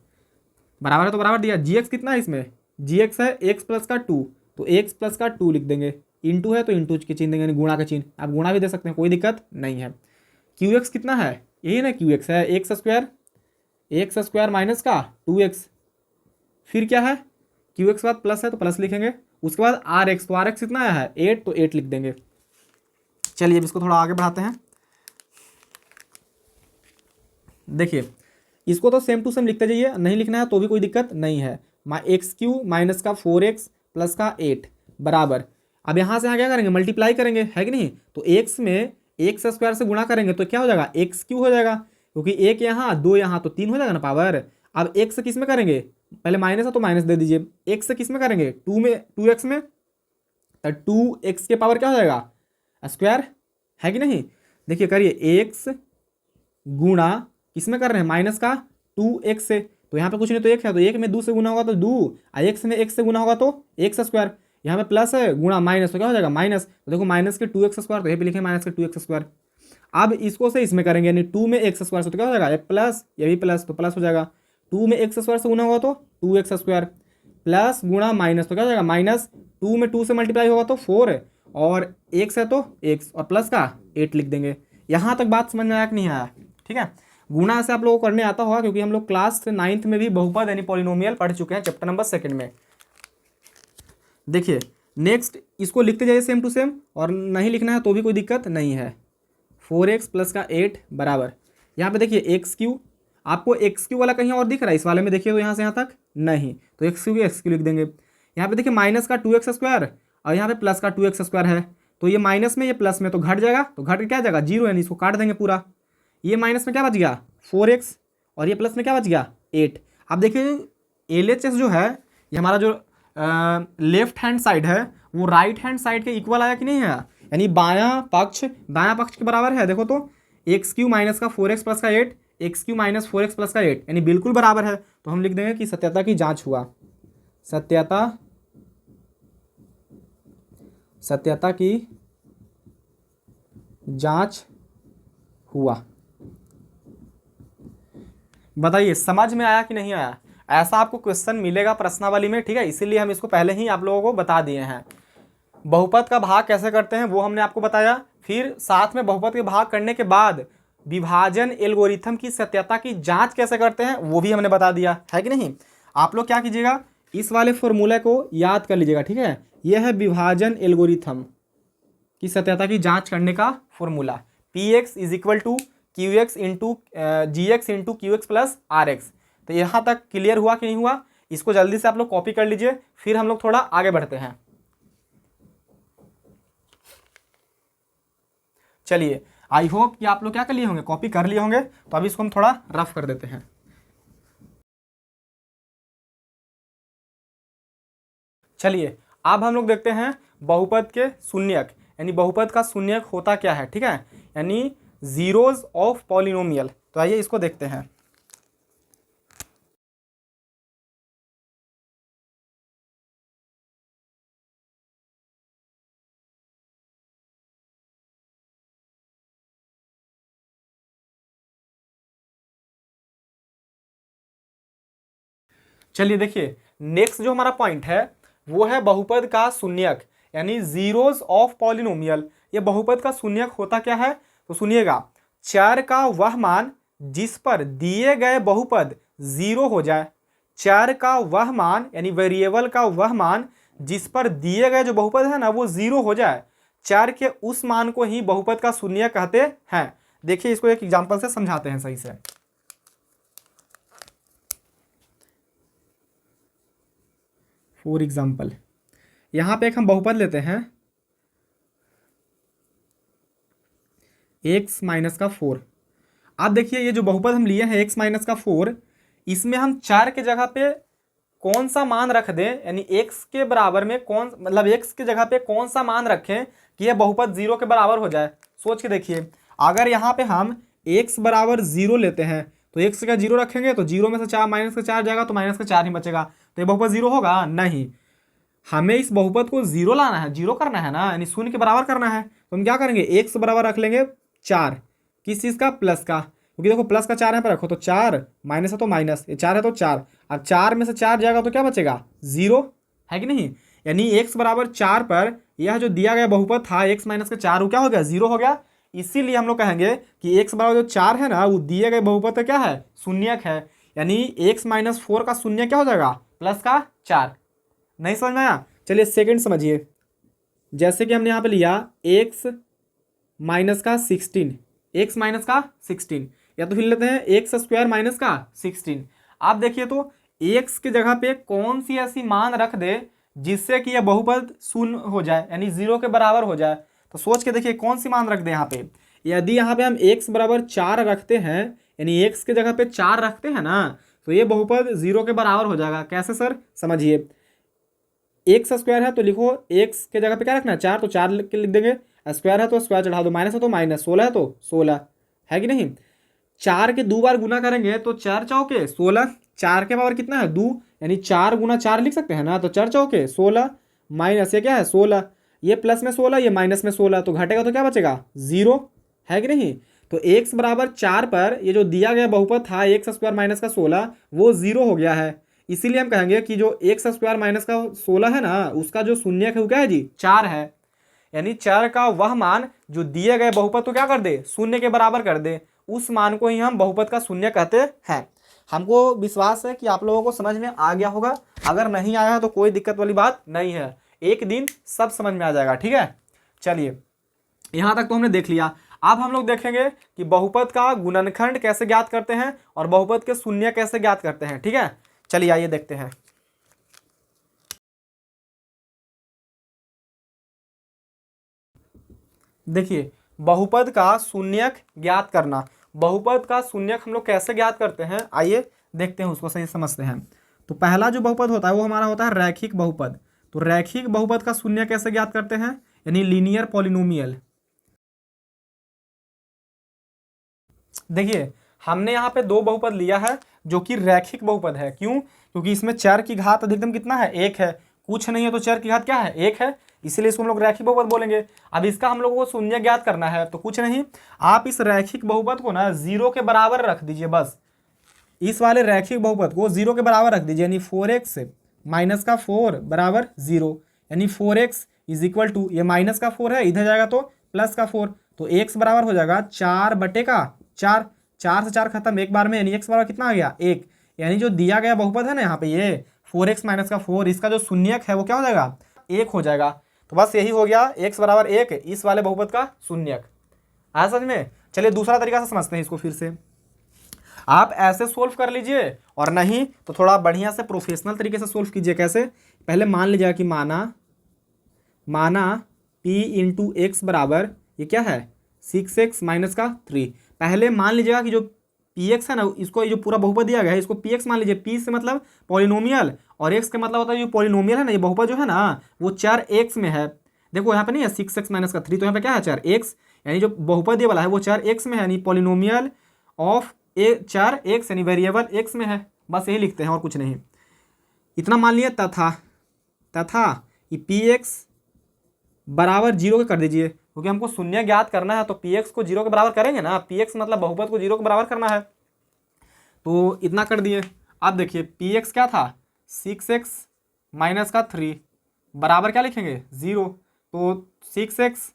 बराबर है तो बराबर दिया। जी एक्स कितना है इसमें, जी एक्स है एक्स प्लस का 2, तो एक्स प्लस का 2 लिख देंगे। इंटू है तो इंटू के चिन्ह देंगे, यानी गुणा का चिन्ह, आप गुणा भी दे सकते हैं, कोई दिक्कत नहीं है। क्यू एक्स कितना है, यही ना क्यू एक्स है एक्स स्क्वायर माइनस का 2x, फिर क्या है क्यू एक्स के बाद प्लस है तो प्लस लिखेंगे, उसके बाद आर एक्स, तो आर एक्स कितना आया है 8, तो 8 लिख देंगे। चलिए अब इसको थोड़ा आगे बढ़ाते हैं। देखिए इसको तो सेम टू सेम लिखते जाइए, नहीं लिखना है तो भी कोई दिक्कत नहीं है। एक्स क्यू माइनस का 4x प्लस का 8 बराबर, अब यहाँ से यहाँ क्या करेंगे, मल्टीप्लाई करेंगे, है कि नहीं। तो एक्स में एक्स स्क्वायर से गुणा करेंगे तो क्या हो जाएगा, एक्स क्यू हो जाएगा, क्योंकि एक यहाँ 2 यहाँ तो 3 हो जाएगा ना पावर। अब एक्स किस में करेंगे, पहले माइनस है तो माइनस दे दीजिए, एक्स किस में करेंगे 2 में, 2x में, तो 2x के पावर क्या हो जाएगा स्क्वायर, है कि नहीं। देखिए करिए एक्स गुणा किस में कर रहे हैं, माइनस का 2x से, तो यहाँ पे कुछ नहीं तो एक है, तो एक में 2 से गुना होगा तो 2, एक्स में x से गुना होगा तो एक्स स्क्वायर, यहाँ पे प्लस है गुणा माइनस तो क्या हो जाएगा माइनस, तो देखो माइनस के 2x स्क्वायर, तो यहाँ पे लिखे माइनस के 2x स्क्वायर। अब इसको से इसमें करेंगे, यानी 2 में x स्क्वायर से तो क्या हो जाएगा ये प्लस, ये भी प्लस तो प्लस हो जाएगा, 2 में x स्क्वायर से गुना होगा तो 2x स्क्वायर, प्लस गुणा माइनस तो क्या हो जाएगा माइनस, 2 में 2 से मल्टीप्लाई होगा तो 4, और x है तो x, और प्लस का 8 लिख देंगे। यहाँ तक बात समझ में आया कि नहीं आया, ठीक है। गुणा से आप लोगों को करने आता होगा, क्योंकि हम लोग क्लास 9th में भी बहुपद यानी पॉलिनोमियल पढ़ चुके हैं, चैप्टर नंबर 2 में। देखिए नेक्स्ट इसको लिखते जाइए सेम टू सेम, और नहीं लिखना है तो भी कोई दिक्कत नहीं है। 4x प्लस का 8 बराबर, यहाँ पे देखिए एक्स क्यू, आपको एक्स क्यू वाला कहीं और दिख रहा है इस वाले में, देखिए तो यहाँ से यहाँ तक नहीं, तो एक्स क्यू लिख देंगे। यहाँ पे देखिए माइनस का 2x स्क्वायर, और यहाँ पे प्लस का 2x स्क्वायर है, तो ये माइनस में ये प्लस में तो घट जाएगा, तो घट के क्या जाएगा 0, यानी इसको काट देंगे पूरा। ये माइनस में क्या बच गया 4x, और ये प्लस में क्या बच गया 8। अब देखिए LHS जो है, ये हमारा जो लेफ्ट हैंड साइड है वो राइट हैंड साइड के इक्वल आया कि नहीं है, यानी बायां पक्ष के बराबर है। देखो तो एक्स क्यू माइनस का 4x प्लस का 8, x Q minus 4x plus का 8, यानी बिल्कुल बराबर है, तो हम लिख देंगे कि सत्यता की जांच हुआ, सत्यता की जांच हुआ। बताइए समझ में आया कि नहीं आया। ऐसा आपको क्वेश्चन मिलेगा प्रश्नावली में, ठीक है, इसीलिए हम इसको पहले ही आप लोगों को बता दिए हैं। बहुपद का भाग कैसे करते हैं वो हमने आपको बताया, फिर साथ में बहुपद के भाग करने के बाद विभाजन एल्गोरिथम की सत्यता की जांच कैसे करते हैं वो भी हमने बता दिया, है कि नहीं। आप लोग क्या कीजिएगा, इस वाले फॉर्मूले को याद कर लीजिएगा, ठीक है। यह है विभाजन एल्गोरिथम की सत्यता की जांच करने का formula, Px is equal to q x into g x into q x plus r x. तो यहाँ तक क्लियर हुआ कि नहीं हुआ, इसको जल्दी से आप लोग कॉपी कर लीजिए, फिर हम लोग थोड़ा आगे बढ़ते हैं। चलिए आई होप कि आप लोग क्या कर लिए होंगे, कॉपी कर लिए होंगे, तो अभी इसको हम थोड़ा रफ कर देते हैं। चलिए अब हम लोग देखते हैं बहुपद के शून्यक, यानी बहुपद का शून्यक होता क्या है, ठीक है, यानी जीरोज ऑफ पॉलिनोमियल। तो आइए इसको देखते हैं। चलिए देखिए नेक्स्ट जो हमारा पॉइंट है वो है बहुपद का शून्यक, यानी जीरोज ऑफ पॉलिनोमियल। ये बहुपद का शून्यक होता क्या है, तो सुनिएगा, चर का वह मान जिस पर दिए गए बहुपद जीरो हो जाए, चर का वह मान यानी वेरिएबल का वह मान जिस पर दिए गए जो बहुपद है ना वो जीरो हो जाए, चर के उस मान को ही बहुपद का शून्यक कहते हैं। देखिए इसको एक एग्जांपल से समझाते हैं सही से। फॉर एग्जाम्पल यहाँ पे एक हम बहुपद लेते हैं x माइनस का 4। अब देखिए ये जो बहुपद हम लिए हैं x माइनस का 4, इसमें हम 4 के जगह पे कौन सा मान रख दें, यानी x के बराबर में कौन, मतलब x की जगह पे कौन सा मान रखें कि यह बहुपद 0 के बराबर हो जाए। सोच के देखिए, अगर यहाँ पे हम x बराबर 0 लेते हैं तो x का 0 रखेंगे तो 0 में से 4 माइनस का 4 जाएगा तो माइनस का 4 ही बचेगा, तो ये बहुपद 0 होगा नहीं। हमें इस बहुपद को 0 लाना है, 0 करना है ना, यानी शून्य के बराबर करना है। तो हम क्या करेंगे, x बराबर रख लेंगे 4, किस चीज़ का, प्लस का, क्योंकि देखो प्लस का 4 यहाँ पर रखो तो 4, माइनस है तो माइनस, ये 4 है तो 4, अब 4 में से 4 जाएगा तो क्या बचेगा, 0, है कि नहीं। यानी x बराबर 4 पर यह जो दिया गया बहुपद था x माइनस का 4, वो क्या हो गया, 0 हो गया। इसीलिए हम लोग कहेंगे कि x बराबर जो 4 है ना, वो दिए गए बहुपद का क्या है, शून्यक है। यानी x माइनस 4 का शून्य क्या हो जाएगा, प्लस का 4। नहीं समझ में आया, चलिए सेकंड समझिए। जैसे कि हमने यहाँ पे लिया x माइनस का 16, x माइनस का 16, या तो फिर लेते हैं एक्स स्क्वायर माइनस का 16। आप देखिए तो x की जगह पे कौन सी ऐसी मान रख दे जिससे कि यह बहुपद शून्य हो जाए, यानी 0 के बराबर हो जाए। तो सोच के देखिए कौन सी मान रख दे यहाँ पे। यदि यहाँ पे हम x बराबर 4 रखते हैं, यानी x की जगह पे 4 रखते हैं ना, तो ये बहुपद 0 के बराबर हो जाएगा। कैसे सर, समझिए, एक्स स्क्वायर है तो लिखो एक्स के जगह पे क्या रखना है, 4, तो 4 लिख के लिख देंगे, स्क्वायर है तो स्क्वायर चढ़ा दो, माइनस है तो माइनस, 16 है तो 16, है कि नहीं। 4 के 2 बार गुना करेंगे तो 4 चौके 16, 4 के पावर कितना है 2, यानी 4 गुना 4 लिख सकते हैं ना, तो 4 चौके 16, माइनस ये क्या है 16, ये प्लस में 16, ये माइनस में 16, तो घटेगा तो क्या बचेगा 0, है कि नहीं। तो x बराबर 4 पर ये जो दिया गया बहुपद था एक्स स्क्वायर माइनस का 16, वो 0 हो गया है। इसीलिए हम कहेंगे कि जो एक्स स्क्वायर माइनस का 16 है ना, उसका जो शून्यक है वो क्या है जी, 4 है। यानी 4 का वह मान जो दिए गए बहुपद को क्या कर दे, शून्य के बराबर कर दे, उस मान को ही हम बहुपद का शून्य कहते हैं। हमको विश्वास है कि आप लोगों को समझ में आ गया होगा। अगर नहीं आया है तो कोई दिक्कत वाली बात नहीं है, एक दिन सब समझ में आ जाएगा, ठीक है। चलिए यहां तक तो हमने देख लिया। अब हम लोग देखेंगे कि बहुपद का गुणनखंड कैसे ज्ञात करते हैं और बहुपद के शून्य कैसे ज्ञात करते हैं, ठीक है। चलिए आइए देखते हैं। देखिए बहुपद का शून्यक ज्ञात करना, बहुपद का शून्यक हम लोग कैसे ज्ञात करते हैं, आइए देखते हैं, उसको सही समझते हैं। तो पहला जो बहुपद होता है वो हमारा होता है रैखिक बहुपद। तो रैखिक बहुपद का शून्य कैसे ज्ञात करते हैं, यानी लीनियर पॉलिनोमियल। देखिए हमने यहाँ पे दो बहुपद लिया है जो कि रैखिक बहुपद है। क्यों, क्योंकि इसमें चर की घात अधिकतम कितना है, 1 है, कुछ नहीं है तो चर की घात क्या है, 1 है, इसीलिए इसको हम लोग रैखिक बहुपद बोलेंगे। अब इसका हम लोगों को शून्य ज्ञात करना है, तो कुछ नहीं, आप इस रैखिक बहुपद को ना 0 के बराबर रख दीजिए बस। इस वाले रैखिक बहुपद को 0 के बराबर रख दीजिए, यानी 4x माइनस का 4 बराबर 0, यानी 4x इज इक्वल टू, ये माइनस का 4 है, इधर जाएगा तो प्लस का 4, तो x बराबर हो जाएगा 4 बटे का 4, 4 से 4 खत्म एक बार में, यानी x बराबर कितना आ गया 1। यानी जो दिया गया बहुपद है ना यहाँ पे ये 4x माइनस का 4, इसका जो शून्यक है वो क्या हो जाएगा, 1 हो जाएगा। तो बस यही हो गया x बराबर 1, इस वाले बहुपद का शून्यक। आया समझ में। चलिए दूसरा तरीका से समझते हैं इसको फिर से। आप ऐसे सोल्व कर लीजिए, और नहीं तो थोड़ा बढ़िया से प्रोफेशनल तरीके से सोल्व कीजिए। कैसे, पहले मान लीजिएगा कि माना p इंटू एक्स बराबर ये क्या है 6x माइनस का 3। पहले मान लीजिएगा कि जो px है ना, इसको ये जो पूरा बहुपद दिया गया है इसको px मान लीजिए। p से मतलब पॉलिनोमियल, और x का मतलब होता है जो पॉलिनोमियल है ना, ये बहुपद जो है ना वो चर x में है। देखो यहाँ पे नहीं है 6x माइनस का 3, तो यहाँ पे क्या है चर x, यानी जो बहुपद ये वाला है वो चर x में है, यानी पॉलिनोमियल ऑफ चर x, यानी वेरिएबल x में है। बस यही लिखते हैं और कुछ नहीं, इतना मान लिया। तथा ये px बराबर 0 के कर दीजिए, क्योंकि हमको शून्य ज्ञात करना है, तो px को 0 के बराबर करेंगे ना, px मतलब बहुपद को 0 के बराबर करना है, तो इतना कर दिए। अब देखिए px क्या था 6x माइनस का 3 बराबर क्या लिखेंगे 0, तो 6x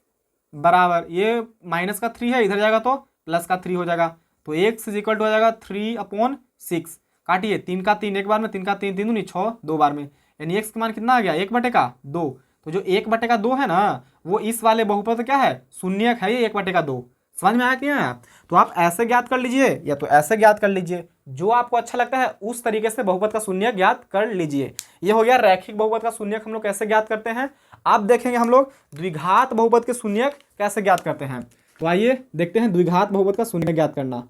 बराबर ये माइनस का 3 है, इधर जाएगा तो प्लस का 3 हो जाएगा, तो x इज इक्वल टू हो जाएगा 3/6। काटिए 3 का 3 एक बार में, 3 का 3 3 दूनी 6 दो बार में, यानी x का मान कितना आ गया 1/2। तो जो 1/2 है ना, वो इस वाले बहुपद क्या है शून्यक है, ये 1/2। समझ में आया कि नहीं आया। तो आप ऐसे ज्ञात कर लीजिए या तो ऐसे ज्ञात कर लीजिए, जो आपको अच्छा लगता है उस तरीके से बहुपद का शून्य ज्ञात कर लीजिए। ये हो गया रैखिक बहुपद का शून्यक हम लोग कैसे ज्ञात करते हैं। अब देखेंगे हम लोग द्विघात बहुपद के शून्यक कैसे ज्ञात करते हैं। तो आइए देखते हैं द्विघात बहुपद का शून्य ज्ञात करना।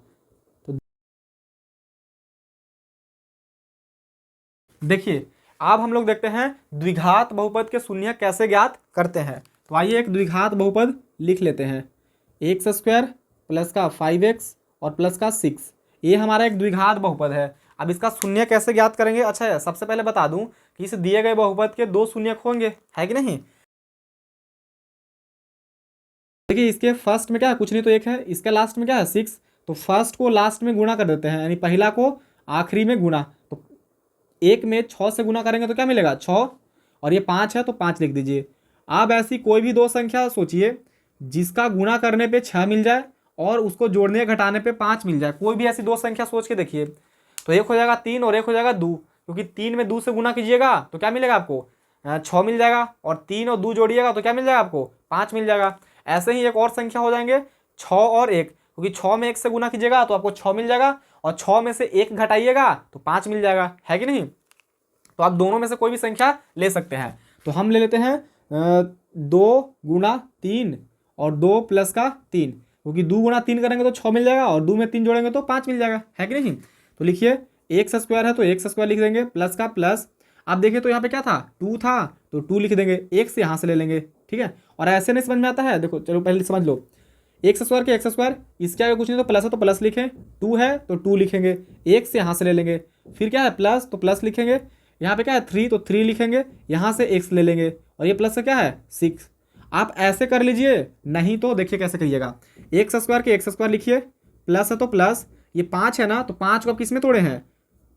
देखिए अब हम लोग देखते हैं द्विघात बहुपद के शून्य कैसे ज्ञात करते हैं। तो आइए एक द्विघात बहुपद लिख लेते हैं। एक्स स्क्वायर प्लस का 5x और प्लस का 6, ये हमारा एक द्विघात बहुपद है। अब इसका शून्य कैसे ज्ञात करेंगे? अच्छा सबसे पहले बता दूं कि इस दिए गए बहुपद के दो शून्य होंगे, है कि नहीं। देखिए इसके फर्स्ट में क्या है, कुछ नहीं तो एक है, इसका लास्ट में क्या है 6, तो फर्स्ट को लास्ट में गुणा कर देते हैं, यानी पहला को आखिरी में गुणा। तो एक में 6 से गुणा करेंगे तो क्या मिलेगा 6, और ये 5 है तो 5 लिख दीजिए। अब ऐसी कोई भी दो संख्या सोचिए जिसका गुणा करने पे 6 मिल जाए और उसको जोड़ने घटाने पे 5 मिल जाए। कोई भी ऐसी दो संख्या सोच के देखिए। तो एक हो जाएगा 3 और एक हो जाएगा 2, क्योंकि 3 में 2 से गुणा कीजिएगा तो क्या मिलेगा आपको 6 मिल जाएगा, और 3 और 2 जोड़िएगा तो क्या मिल जाएगा आपको 5 मिल जाएगा। ऐसे ही एक और संख्या हो जाएंगे 6 और 1, क्योंकि 6 में 1 से गुणा कीजिएगा तो आपको 6 मिल जाएगा, और 6 में से 1 घटाइएगा तो 5 मिल जाएगा, है कि नहीं। तो आप दोनों में से कोई भी संख्या ले सकते हैं। तो हम ले लेते हैं 2 गुणा 3 और 2 प्लस का 3, क्योंकि 2 गुणा 3 करेंगे तो 6 मिल जाएगा, और 2 में 3 जोड़ेंगे तो 5 मिल जाएगा, है कि नहीं। तो लिखिए एक्स स्क्वायर है तो एक्स स्क्वायर लिख देंगे, प्लस का प्लस। अब देखिए तो यहाँ पे क्या था 2 था तो 2 लिख देंगे, एक्स यहाँ से ले लेंगे, ठीक है। और ऐसे नहीं समझ में आता है, देखो चलो पहले समझ लो। एक्स स्क्वायर के एक्स स्क्वायर, इसके आगे कुछ नहीं तो प्लस है तो प्लस लिखें, 2 है तो 2 लिखेंगे, एक्स यहाँ से ले लेंगे, फिर क्या है प्लस तो प्लस लिखेंगे, यहाँ पे क्या है 3 तो 3 लिखेंगे, यहाँ से एक्स ले लेंगे, और ये प्लस से क्या है 6। आप ऐसे कर लीजिए, नहीं तो देखिए कैसे करिएगा। एक्स स्क्वायर के एक्स स्क्वायर लिखिए, प्लस है तो प्लस, ये 5 है ना तो 5 को आप किस में तोड़े हैं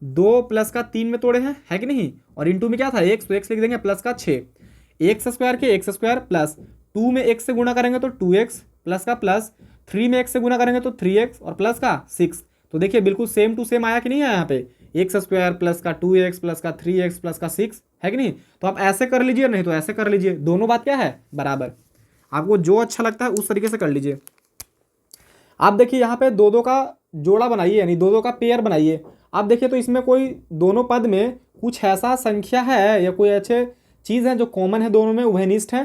2 प्लस का 3 में तोड़े हैं, है कि नहीं। और इंटू में क्या था एक्स, तो एक्स लिख देंगे प्लस का 6। एक्स स्क्वायर के एक्स स्क्वायर प्लस 2 में एक्स से गुणा करेंगे तो 2x प्लस का प्लस, 3 में एक्स से गुणा करेंगे तो 3x और प्लस का 6। तो देखिए बिल्कुल सेम टू सेम आया कि नहीं आया यहाँ पे, एक्स स्क्वायर प्लस का 2x प्लस का 3x प्लस का 6, है कि नहीं। तो आप ऐसे कर लीजिए, नहीं तो ऐसे कर लीजिए, दोनों बात क्या है बराबर। आपको जो अच्छा लगता है उस तरीके से कर लीजिए। आप देखिए यहाँ पे दो दो का जोड़ा बनाइए, यानी दो दो का पेयर बनाइए। आप देखिए तो इसमें कोई दोनों पद में कुछ ऐसा संख्या है या कोई अच्छे चीज़ है जो कॉमन है दोनों में, उभयनिष्ठ है।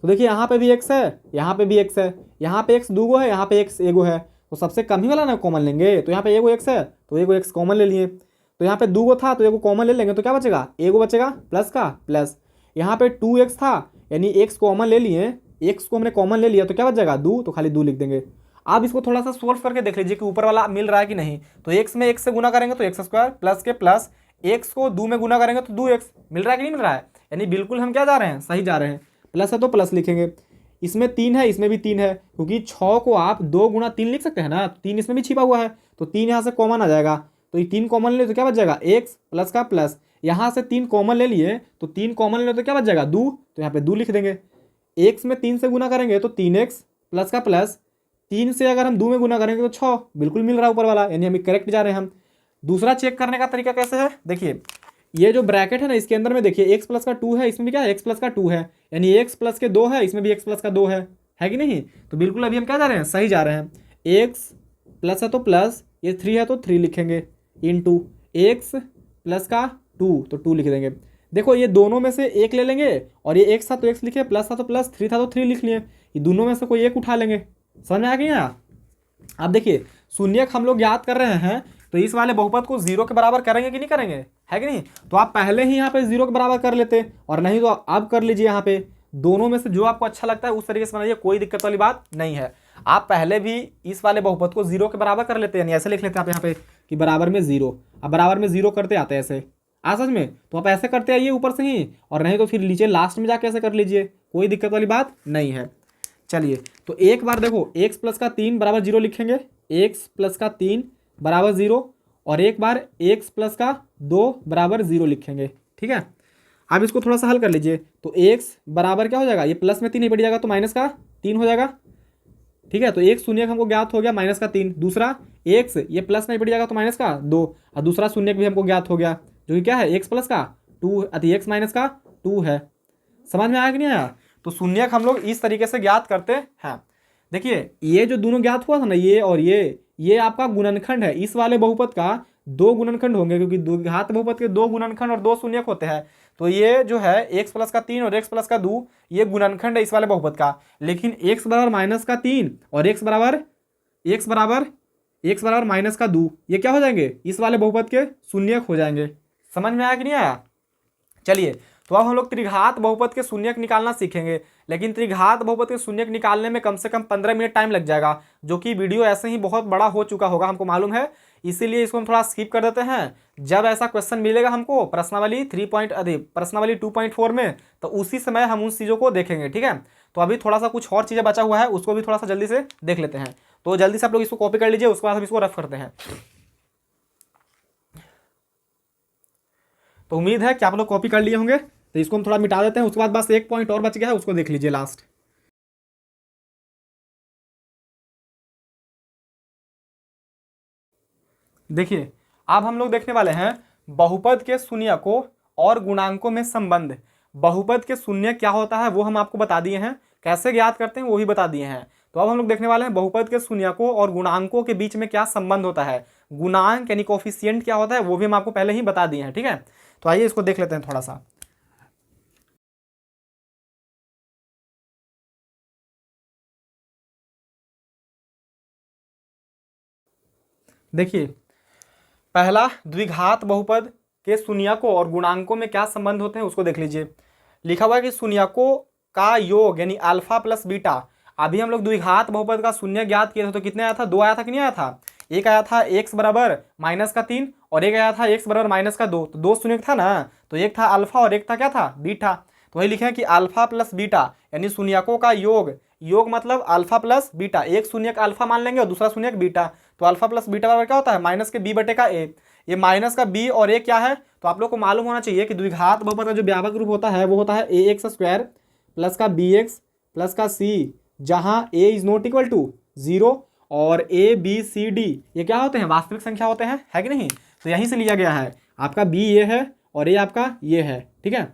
तो देखिए यहाँ पे भी एक्स है, यहाँ पे भी एक्स है, यहाँ पे एक्स दूगो है, यहाँ पे एक्स एगो है, तो सबसे कम ही वाला ना कॉमन लेंगे। तो यहाँ पे एगो एक्स है तो एगो एक्स कॉमन ले लिए, तो यहाँ पे दूगो था तो एगो कॉमन ले लेंगे, तो क्या बचेगा एगो बचेगा प्लस का प्लस। यहाँ पे 2x था यानी एक्स कॉमन ले लिए, एक्स को हमने कॉमन ले लिया तो क्या बच जाएगा 2, तो खाली 2 लिख देंगे। आप इसको थोड़ा सा सोल्व करके देख लीजिए कि ऊपर वाला मिल रहा है कि नहीं। तो एक्स में एक्स से गुना करेंगे तो एक्स स्क्वायर प्लस के प्लस, एक्स को 2 में गुना करेंगे तो 2x मिल रहा है कि नहीं मिल रहा है, यानी बिल्कुल हम क्या जा रहे हैं सही जा रहे हैं। प्लस है तो प्लस लिखेंगे, इसमें 3 है इसमें भी 3 है, क्योंकि 6 को आप 2 गुणा 3 लिख सकते हैं ना, 3 इसमें भी छिपा हुआ है, तो 3 यहाँ से कॉमन आ जाएगा, तो ये 3 कॉमन ले तो क्या बच जाएगा एक्स प्लस का प्लस, यहाँ से 3 कॉमन ले लिए तो 3 कॉमन ले तो क्या बच जाएगा 2, तो यहाँ पे 2 लिख देंगे। एक्स में 3 से गुना करेंगे तो 3x प्लस का प्लस, 3 से अगर हम 2 में गुना करेंगे तो 6, बिल्कुल मिल रहा है ऊपर वाला, यानी हम करेक्ट जा रहे हैं हम। दूसरा चेक करने का तरीका कैसे है, देखिए ये जो ब्रैकेट है ना इसके अंदर में देखिए x प्लस का 2 है, इसमें भी क्या है x प्लस का 2 है, यानी x प्लस के 2 है, इसमें भी x प्लस का 2 है कि नहीं। तो बिल्कुल अभी हम क्या जा रहे हैं सही जा रहे हैं। x प्लस है तो प्लस, ये 3 है तो 3 लिखेंगे, इंटू x प्लस का 2 तो 2 लिख देंगे। देखो ये दोनों में से एक ले लेंगे, और ये x था तो x लिखे, प्लस था तो प्लस, 3 था तो 3 लिख लिए, ये दोनों में से कोई एक उठा लेंगे। समझ में आ गया। अब देखिए शून्यक हम लोग याद कर रहे हैं, तो इस वाले बहुपद को 0 के बराबर करेंगे कि नहीं करेंगे, है कि नहीं। तो आप पहले ही यहाँ पे 0 के बराबर कर लेते, और नहीं तो अब कर लीजिए। यहाँ पे दोनों में से जो आपको अच्छा लगता है उस तरीके से बनाइए, कोई दिक्कत वाली बात नहीं है। आप पहले भी इस वाले बहुपद को 0 के बराबर कर लेते, यानी ऐसे लिख लेते आप यहाँ पे कि बराबर में 0। अब बराबर में 0 करते आते हैं ऐसे समझ में, तो आप ऐसे करते आइए ऊपर से ही, और नहीं तो फिर नीचे लास्ट में जाके ऐसे कर लीजिए, कोई दिक्कत वाली बात नहीं है। चलिए तो एक बार देखो x प्लस का 3 बराबर 0 लिखेंगे, x प्लस का 3 बराबर 0, और एक बार x प्लस का 2 बराबर 0 लिखेंगे, ठीक है। अब इसको थोड़ा सा हल कर लीजिए, तो x बराबर क्या हो जाएगा, ये प्लस में 3 नहीं बढ़ जाएगा तो माइनस का 3 हो जाएगा, ठीक है। तो एक शून्यक हमको ज्ञात हो गया माइनस का 3। दूसरा x ये प्लस नहीं बढ़ जाएगा तो माइनस का 2, और दूसरा शून्यक भी हमको ज्ञात हो गया जो कि क्या है x प्लस का 2 अति x माइनस का 2 है। समझ में आया कि नहीं आया। तो शून्यक हम लोग इस तरीके से ज्ञात करते हैं। देखिए ये जो दोनों ज्ञात हुआ था ना, ये और ये आपका गुणनखंड है। इस वाले बहुपद का 2 गुणनखंड होंगे, क्योंकि द्विघात बहुपद के 2 गुणनखंड और 2 शून्यक होते हैं। तो ये जो है x प्लस का 3 और x प्लस का 2 ये गुणनखंड है इस वाले बहुपद का। लेकिन x बराबर माइनस का 3 और x बराबर माइनस का 2 ये क्या हो जाएंगे, इस वाले बहुपद के शून्यक हो जाएंगे। समझ में आया कि नहीं आया? चलिए, तो अब हम लोग त्रिघात बहुपद के शून्यक निकालना सीखेंगे, लेकिन त्रिघात बहुपद के शून्यक निकालने में कम से कम 15 मिनट टाइम लग जाएगा, जो कि वीडियो ऐसे ही बहुत बड़ा हो चुका होगा, हमको मालूम है। इसीलिए इसको हम थोड़ा स्किप कर देते हैं। जब ऐसा क्वेश्चन मिलेगा हमको प्रश्नावली 2.4 में, तो उसी समय हम उन चीज़ों को देखेंगे, ठीक है। तो अभी थोड़ा सा कुछ और चीज़ें बचा हुआ है, उसको भी थोड़ा सा जल्दी से देख लेते हैं। तो जल्दी से आप लोग इसको कॉपी कर लीजिए, उसके बाद हम इसको रफ करते हैं। तो उम्मीद है कि आप लोग कॉपी कर लिए होंगे। तो इसको हम थोड़ा मिटा देते हैं, उसके बाद बस एक पॉइंट और बच गया है, उसको देख लीजिए लास्ट। देखिए, अब हम लोग देखने वाले हैं बहुपद के शून्यकों और गुणांकों में संबंध। बहुपद के शून्य क्या होता है वो हम आपको बता दिए हैं, कैसे ज्ञात करते हैं वो भी बता दिए हैं। तो अब हम लोग देखने वाले हैं बहुपद के शून्यकों और गुणांकों के बीच में क्या संबंध होता है। गुणांक यानी कोफिशिएंट क्या होता है वो भी हम आपको पहले ही बता दिए हैं, ठीक है। तो आइए इसको देख लेते हैं थोड़ा सा। देखिए, पहला द्विघात बहुपद के शून्यकों और गुणांकों में क्या संबंध होते हैं उसको देख लीजिए। लिखा हुआ है कि शून्यकों का योग यानी अल्फा प्लस बीटा। अभी हम लोग द्विघात बहुपद का शून्य ज्ञात किए थे, तो कितने आया था? 2 आया था कि नहीं आया था? एक आया था x बराबर -3 और एक आया था x बराबर -2। तो 2 शून्य था ना, तो एक था अल्फा और एक था क्या था? बीटा। तो वही लिखे हैं कि अल्फा प्लस बीटा यानी शून्यकों का योग, योग मतलब अल्फा प्लस बीटा। एक शून्यक अल्फा मान लेंगे और दूसरा शून्यक बीटा। तो अल्फा प्लस बीटा बराबर क्या होता है? माइनस के बी बटे का ए। ये माइनस का बी और ए क्या है? तो आप लोग को मालूम होना चाहिए कि द्विघात बहुपद का जो व्यापक रूप होता है वो होता है ए एक्स स्क्वायर प्लस का बी एक्स प्लस का सी, जहाँ ए इज नॉट इक्वल टू 0 और ए बी सी डी ये क्या होते हैं? वास्तविक संख्या होते हैं, है कि नहीं? तो यहीं से लिया गया है। आपका बी ये है और ए आपका ये है, ठीक है।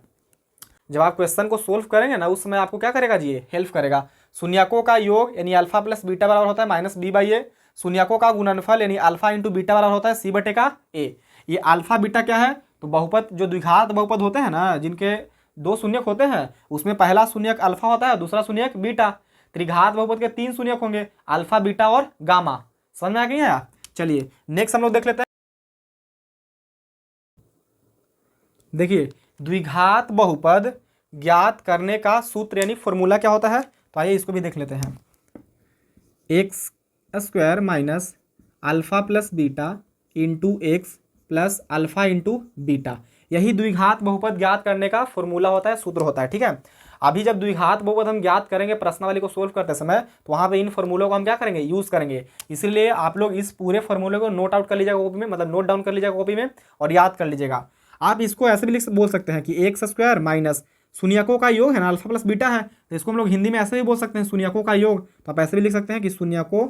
जब आप क्वेश्चन को सोल्व करेंगे ना, उस समय आपको क्या करेगा जी? ये हेल्प करेगा। शून्यकों का योग यानी अल्फा प्लस बीटा बराबर होता है -b/a। शून्यकों का गुणनफल यानी अल्फा इंटू बीटा बराबर होता है c बटे का a। ये अल्फा बीटा क्या है? तो बहुपद जो द्विघात बहुपद होते हैं ना, जिनके 2 शून्यक होते हैं, उसमें पहला शून्यक अल्फा होता है, दूसरा शून्यक बीटा। त्रिघात बहुपद के 3 शून्यक होंगे, अल्फा बीटा और गामा। समझ में आ गया? चलिए नेक्स्ट हम लोग देख लेते हैं। देखिए, द्विघात बहुपद ज्ञात करने का सूत्र यानी फॉर्मूला क्या होता है, तो आइए इसको भी देख लेते हैं। X square minus alpha plus beta into x plus alpha into beta, यही द्विघात बहुपद ज्ञात करने का फॉर्मूला होता है, सूत्र होता है, ठीक है। अभी जब द्विघात बहुपद हम ज्ञात करेंगे प्रश्नावली को सोल्व करते समय, तो वहाँ पे इन फॉर्मूलों को हम क्या करेंगे? यूज़ करेंगे। इसलिए आप लोग इस पूरे फॉर्मूले को नोट आउट कर लीजिएगा कॉपी में, मतलब नोट डाउन कर लीजिएगा कॉपी में और याद कर लीजिएगा। आप इसको ऐसे भी बोल सकते हैं कि एक्स स्क्वायर माइनस शून्यकों का योग है ना, अल्फा प्लस बीटा है, तो इसको हम लोग हिंदी में ऐसे भी बोल सकते हैं शून्यकों का योग। तो आप ऐसे भी लिख सकते हैं कि शून्यकों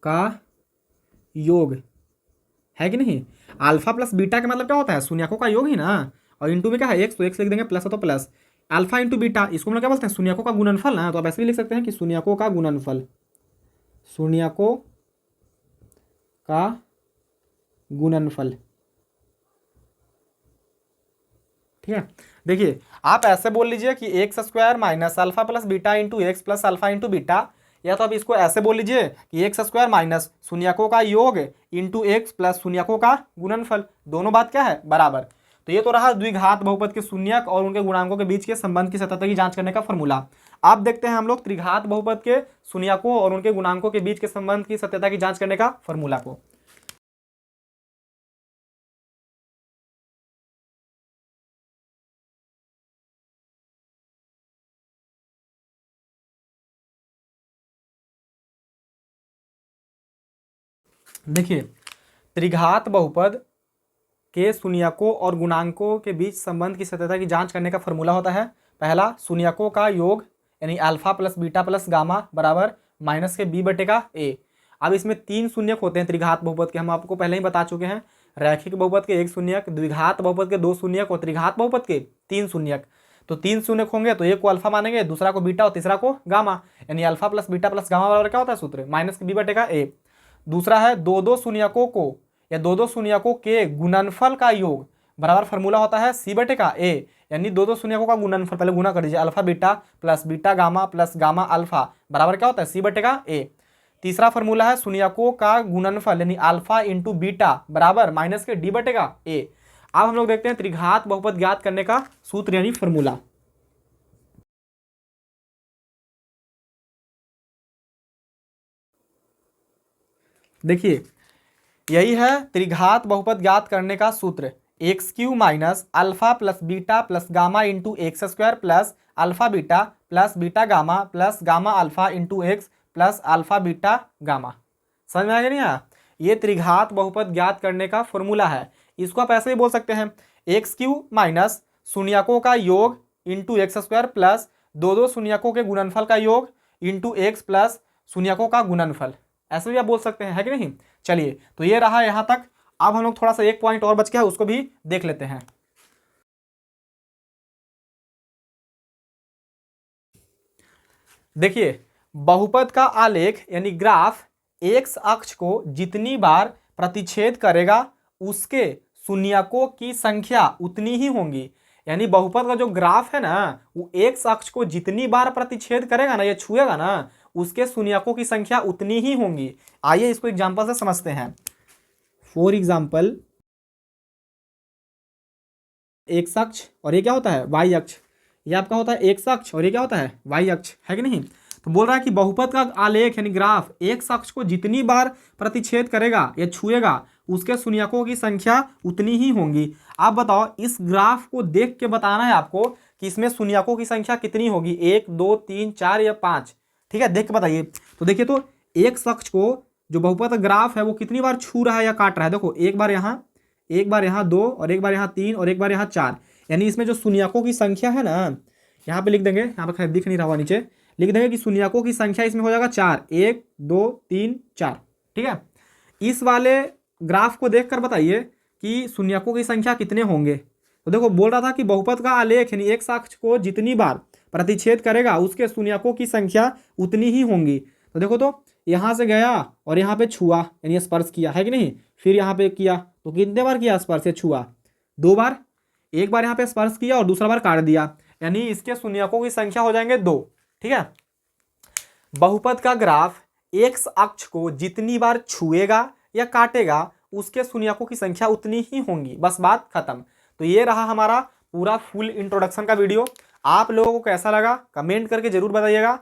का योग, है कि नहीं। अल्फा प्लस बीटा का मतलब क्या होता है? शून्यकों का योग ही ना, और इंटू में क्या है? एक्स, तो एक्स लिख देंगे, प्लस है तो प्लस अल्फा इंटू बीटा, इसको हम लोग क्या बोलते हैं? शून्यकों का गुणनफल ना। तो आप ऐसे भी लिख सकते हैं कि शून्यकों का गुणनफल, शून्यकों का गुणनफल, ठीक है। देखिए, आप ऐसे बोल लीजिए कि x square minus alpha plus beta into x plus alpha into beta, या तो आप इसको ऐसे बोल लीजिए कि एक्स स्क्वायर माइनस शून्यकों का योग इंटू एक्स प्लस शून्यकों का गुणनफल, दोनों बात क्या है? बराबर। तो ये तो रहा द्विघात बहुपद के शून्यक और उनके गुणांकों के बीच के संबंध की सत्यता की जांच करने का फॉर्मूला। अब देखते हैं हम लोग त्रिघात बहुपद के शून्यकों और उनके गुणांकों के बीच के संबंध की सत्यता की जांच करने का फॉर्मूला को। देखिए, त्रिघात बहुपद के शून्यकों और गुणांकों के बीच संबंध की सत्यता की जांच करने का फॉर्मूला होता है, पहला शून्यकों का योग यानी alpha plus beta plus gamma बराबर माइनस के बी बटे का ए। अब इसमें 3 शून्यक होते हैं त्रिघात बहुपद के, हम आपको पहले ही बता चुके हैं। रैखिक बहुपद के 1 शून्यक, द्विघात बहुपद के 2 शून्यक और त्रिघात बहुपद के 3 शून्यक। तो 3 शून्यक होंगे तो एक को अल्फा मानेंगे, दूसरा को बीटा और तीसरा को गामा, यानी alpha plus beta plus gamma बराबर क्या होता है सूत्र? माइनस के बी बटे का ए। दूसरा है 2 शून्यकों को या 2 शून्यकों के गुणनफल का योग बराबर फॉर्मूला होता है सी बटे का ए, यानी 2 शून्यकों का गुणनफल, पहले गुणा कर दीजिए, alpha beta plus beta gamma plus gamma alpha बराबर क्या होता है? सी बटे का ए। तीसरा फॉर्मूला है शून्यकों का गुणनफल यानी अल्फा इंटू बीटा बराबर माइनस के डी बटेगा ए। अब हम लोग देखते हैं त्रिघात बहुपद ज्ञात करने का सूत्र यानी फॉर्मूला। देखिए यही है त्रिघात बहुपद ज्ञात करने का सूत्र, x Q minus alpha plus beta plus gamma into x square plus alpha beta plus beta gamma plus gamma alpha into x plus alpha beta gamma. समझ में आया नहीं आया? ये त्रिघात बहुपद ज्ञात करने का फॉर्मूला है। इसको आप ऐसे ही बोल सकते हैं, एक्स क्यू माइनस शून्यकों का योग इंटू एक्स स्क्वायर प्लस दो शून्यकों के गुणनफल का योग इंटू एक्स प्लस शून्यकों का गुणनफल, ऐसे भी आप बोल सकते हैं, है कि नहीं। चलिए तो ये रहा यहां तक। अब हम लोग थोड़ा सा एक पॉइंट और बच गया है, उसको भी देख लेते हैं। देखिए बहुपद का आलेख यानी ग्राफ एक्स अक्ष को जितनी बार प्रतिच्छेद करेगा उसके शून्यकों की संख्या उतनी ही होंगी। यानी बहुपद का जो ग्राफ है ना वो एक्स अक्ष को जितनी बार प्रतिच्छेद करेगा ना, ये छुएगा ना, उसके शून्यकों की संख्या उतनी ही होंगी। आइए इसको एग्जांपल से समझते हैं। फॉर एग्जांपल एक्स अक्ष और ये क्या होता है वाई अक्ष, ये आपका होता है एक्स अक्ष और ये क्या होता है वाई अक्ष, है कि नहीं। तो बोल रहा है कि बहुपद का आलेख यानी ग्राफ एक्स अक्ष को जितनी बार प्रतिच्छेद करेगा या छुएगा उसके शून्यकों की संख्या उतनी ही होंगी। आप बताओ इस ग्राफ को देख के बताना है आपको कि इसमें शून्यकों की संख्या कितनी होगी, 1 2 3 4 या 5, ठीक है, देख के बताइए। तो देखिए तो एक्स अक्ष को जो बहुपद का ग्राफ है वो कितनी बार छू रहा है या काट रहा है, देखो एक बार यहाँ 2 और एक बार यहाँ 3 और एक बार यहाँ 4, यानी इसमें जो शून्यकों की संख्या है ना, यहाँ पे लिख देंगे, यहाँ पे खैर दिख नहीं रहा हुआ, नीचे लिख देंगे कि शून्यकों की संख्या इसमें हो जाएगा 4, 1 2 3 4, ठीक है। इस वाले ग्राफ को देखकर बताइए कि शून्यकों की संख्या कितने होंगे। तो देखो बोल रहा था कि बहुपद का आलेख यानी एक्स अक्ष को जितनी बार प्रतिच्छेद करेगा उसके शून्यकों की संख्या उतनी ही होंगी। तो देखो तो यहाँ से गया और यहाँ पे छुआ यानी स्पर्श किया, है कि नहीं, फिर यहाँ पे किया, तो कितने बार किया स्पर्श या छुआ, 2 बार। एक बार यहाँ पे स्पर्श किया और दूसरा बार काट दिया, यानी इसके शून्यकों की संख्या हो जाएंगे 2, ठीक है। बहुपद का ग्राफ एक्स अक्ष को जितनी बार छुएगा या काटेगा उसके शून्यकों की संख्या उतनी ही होंगी, बस बात खत्म। तो ये रहा हमारा पूरा फुल इंट्रोडक्शन का वीडियो। आप लोगों को कैसा लगा कमेंट करके जरूर बताइएगा।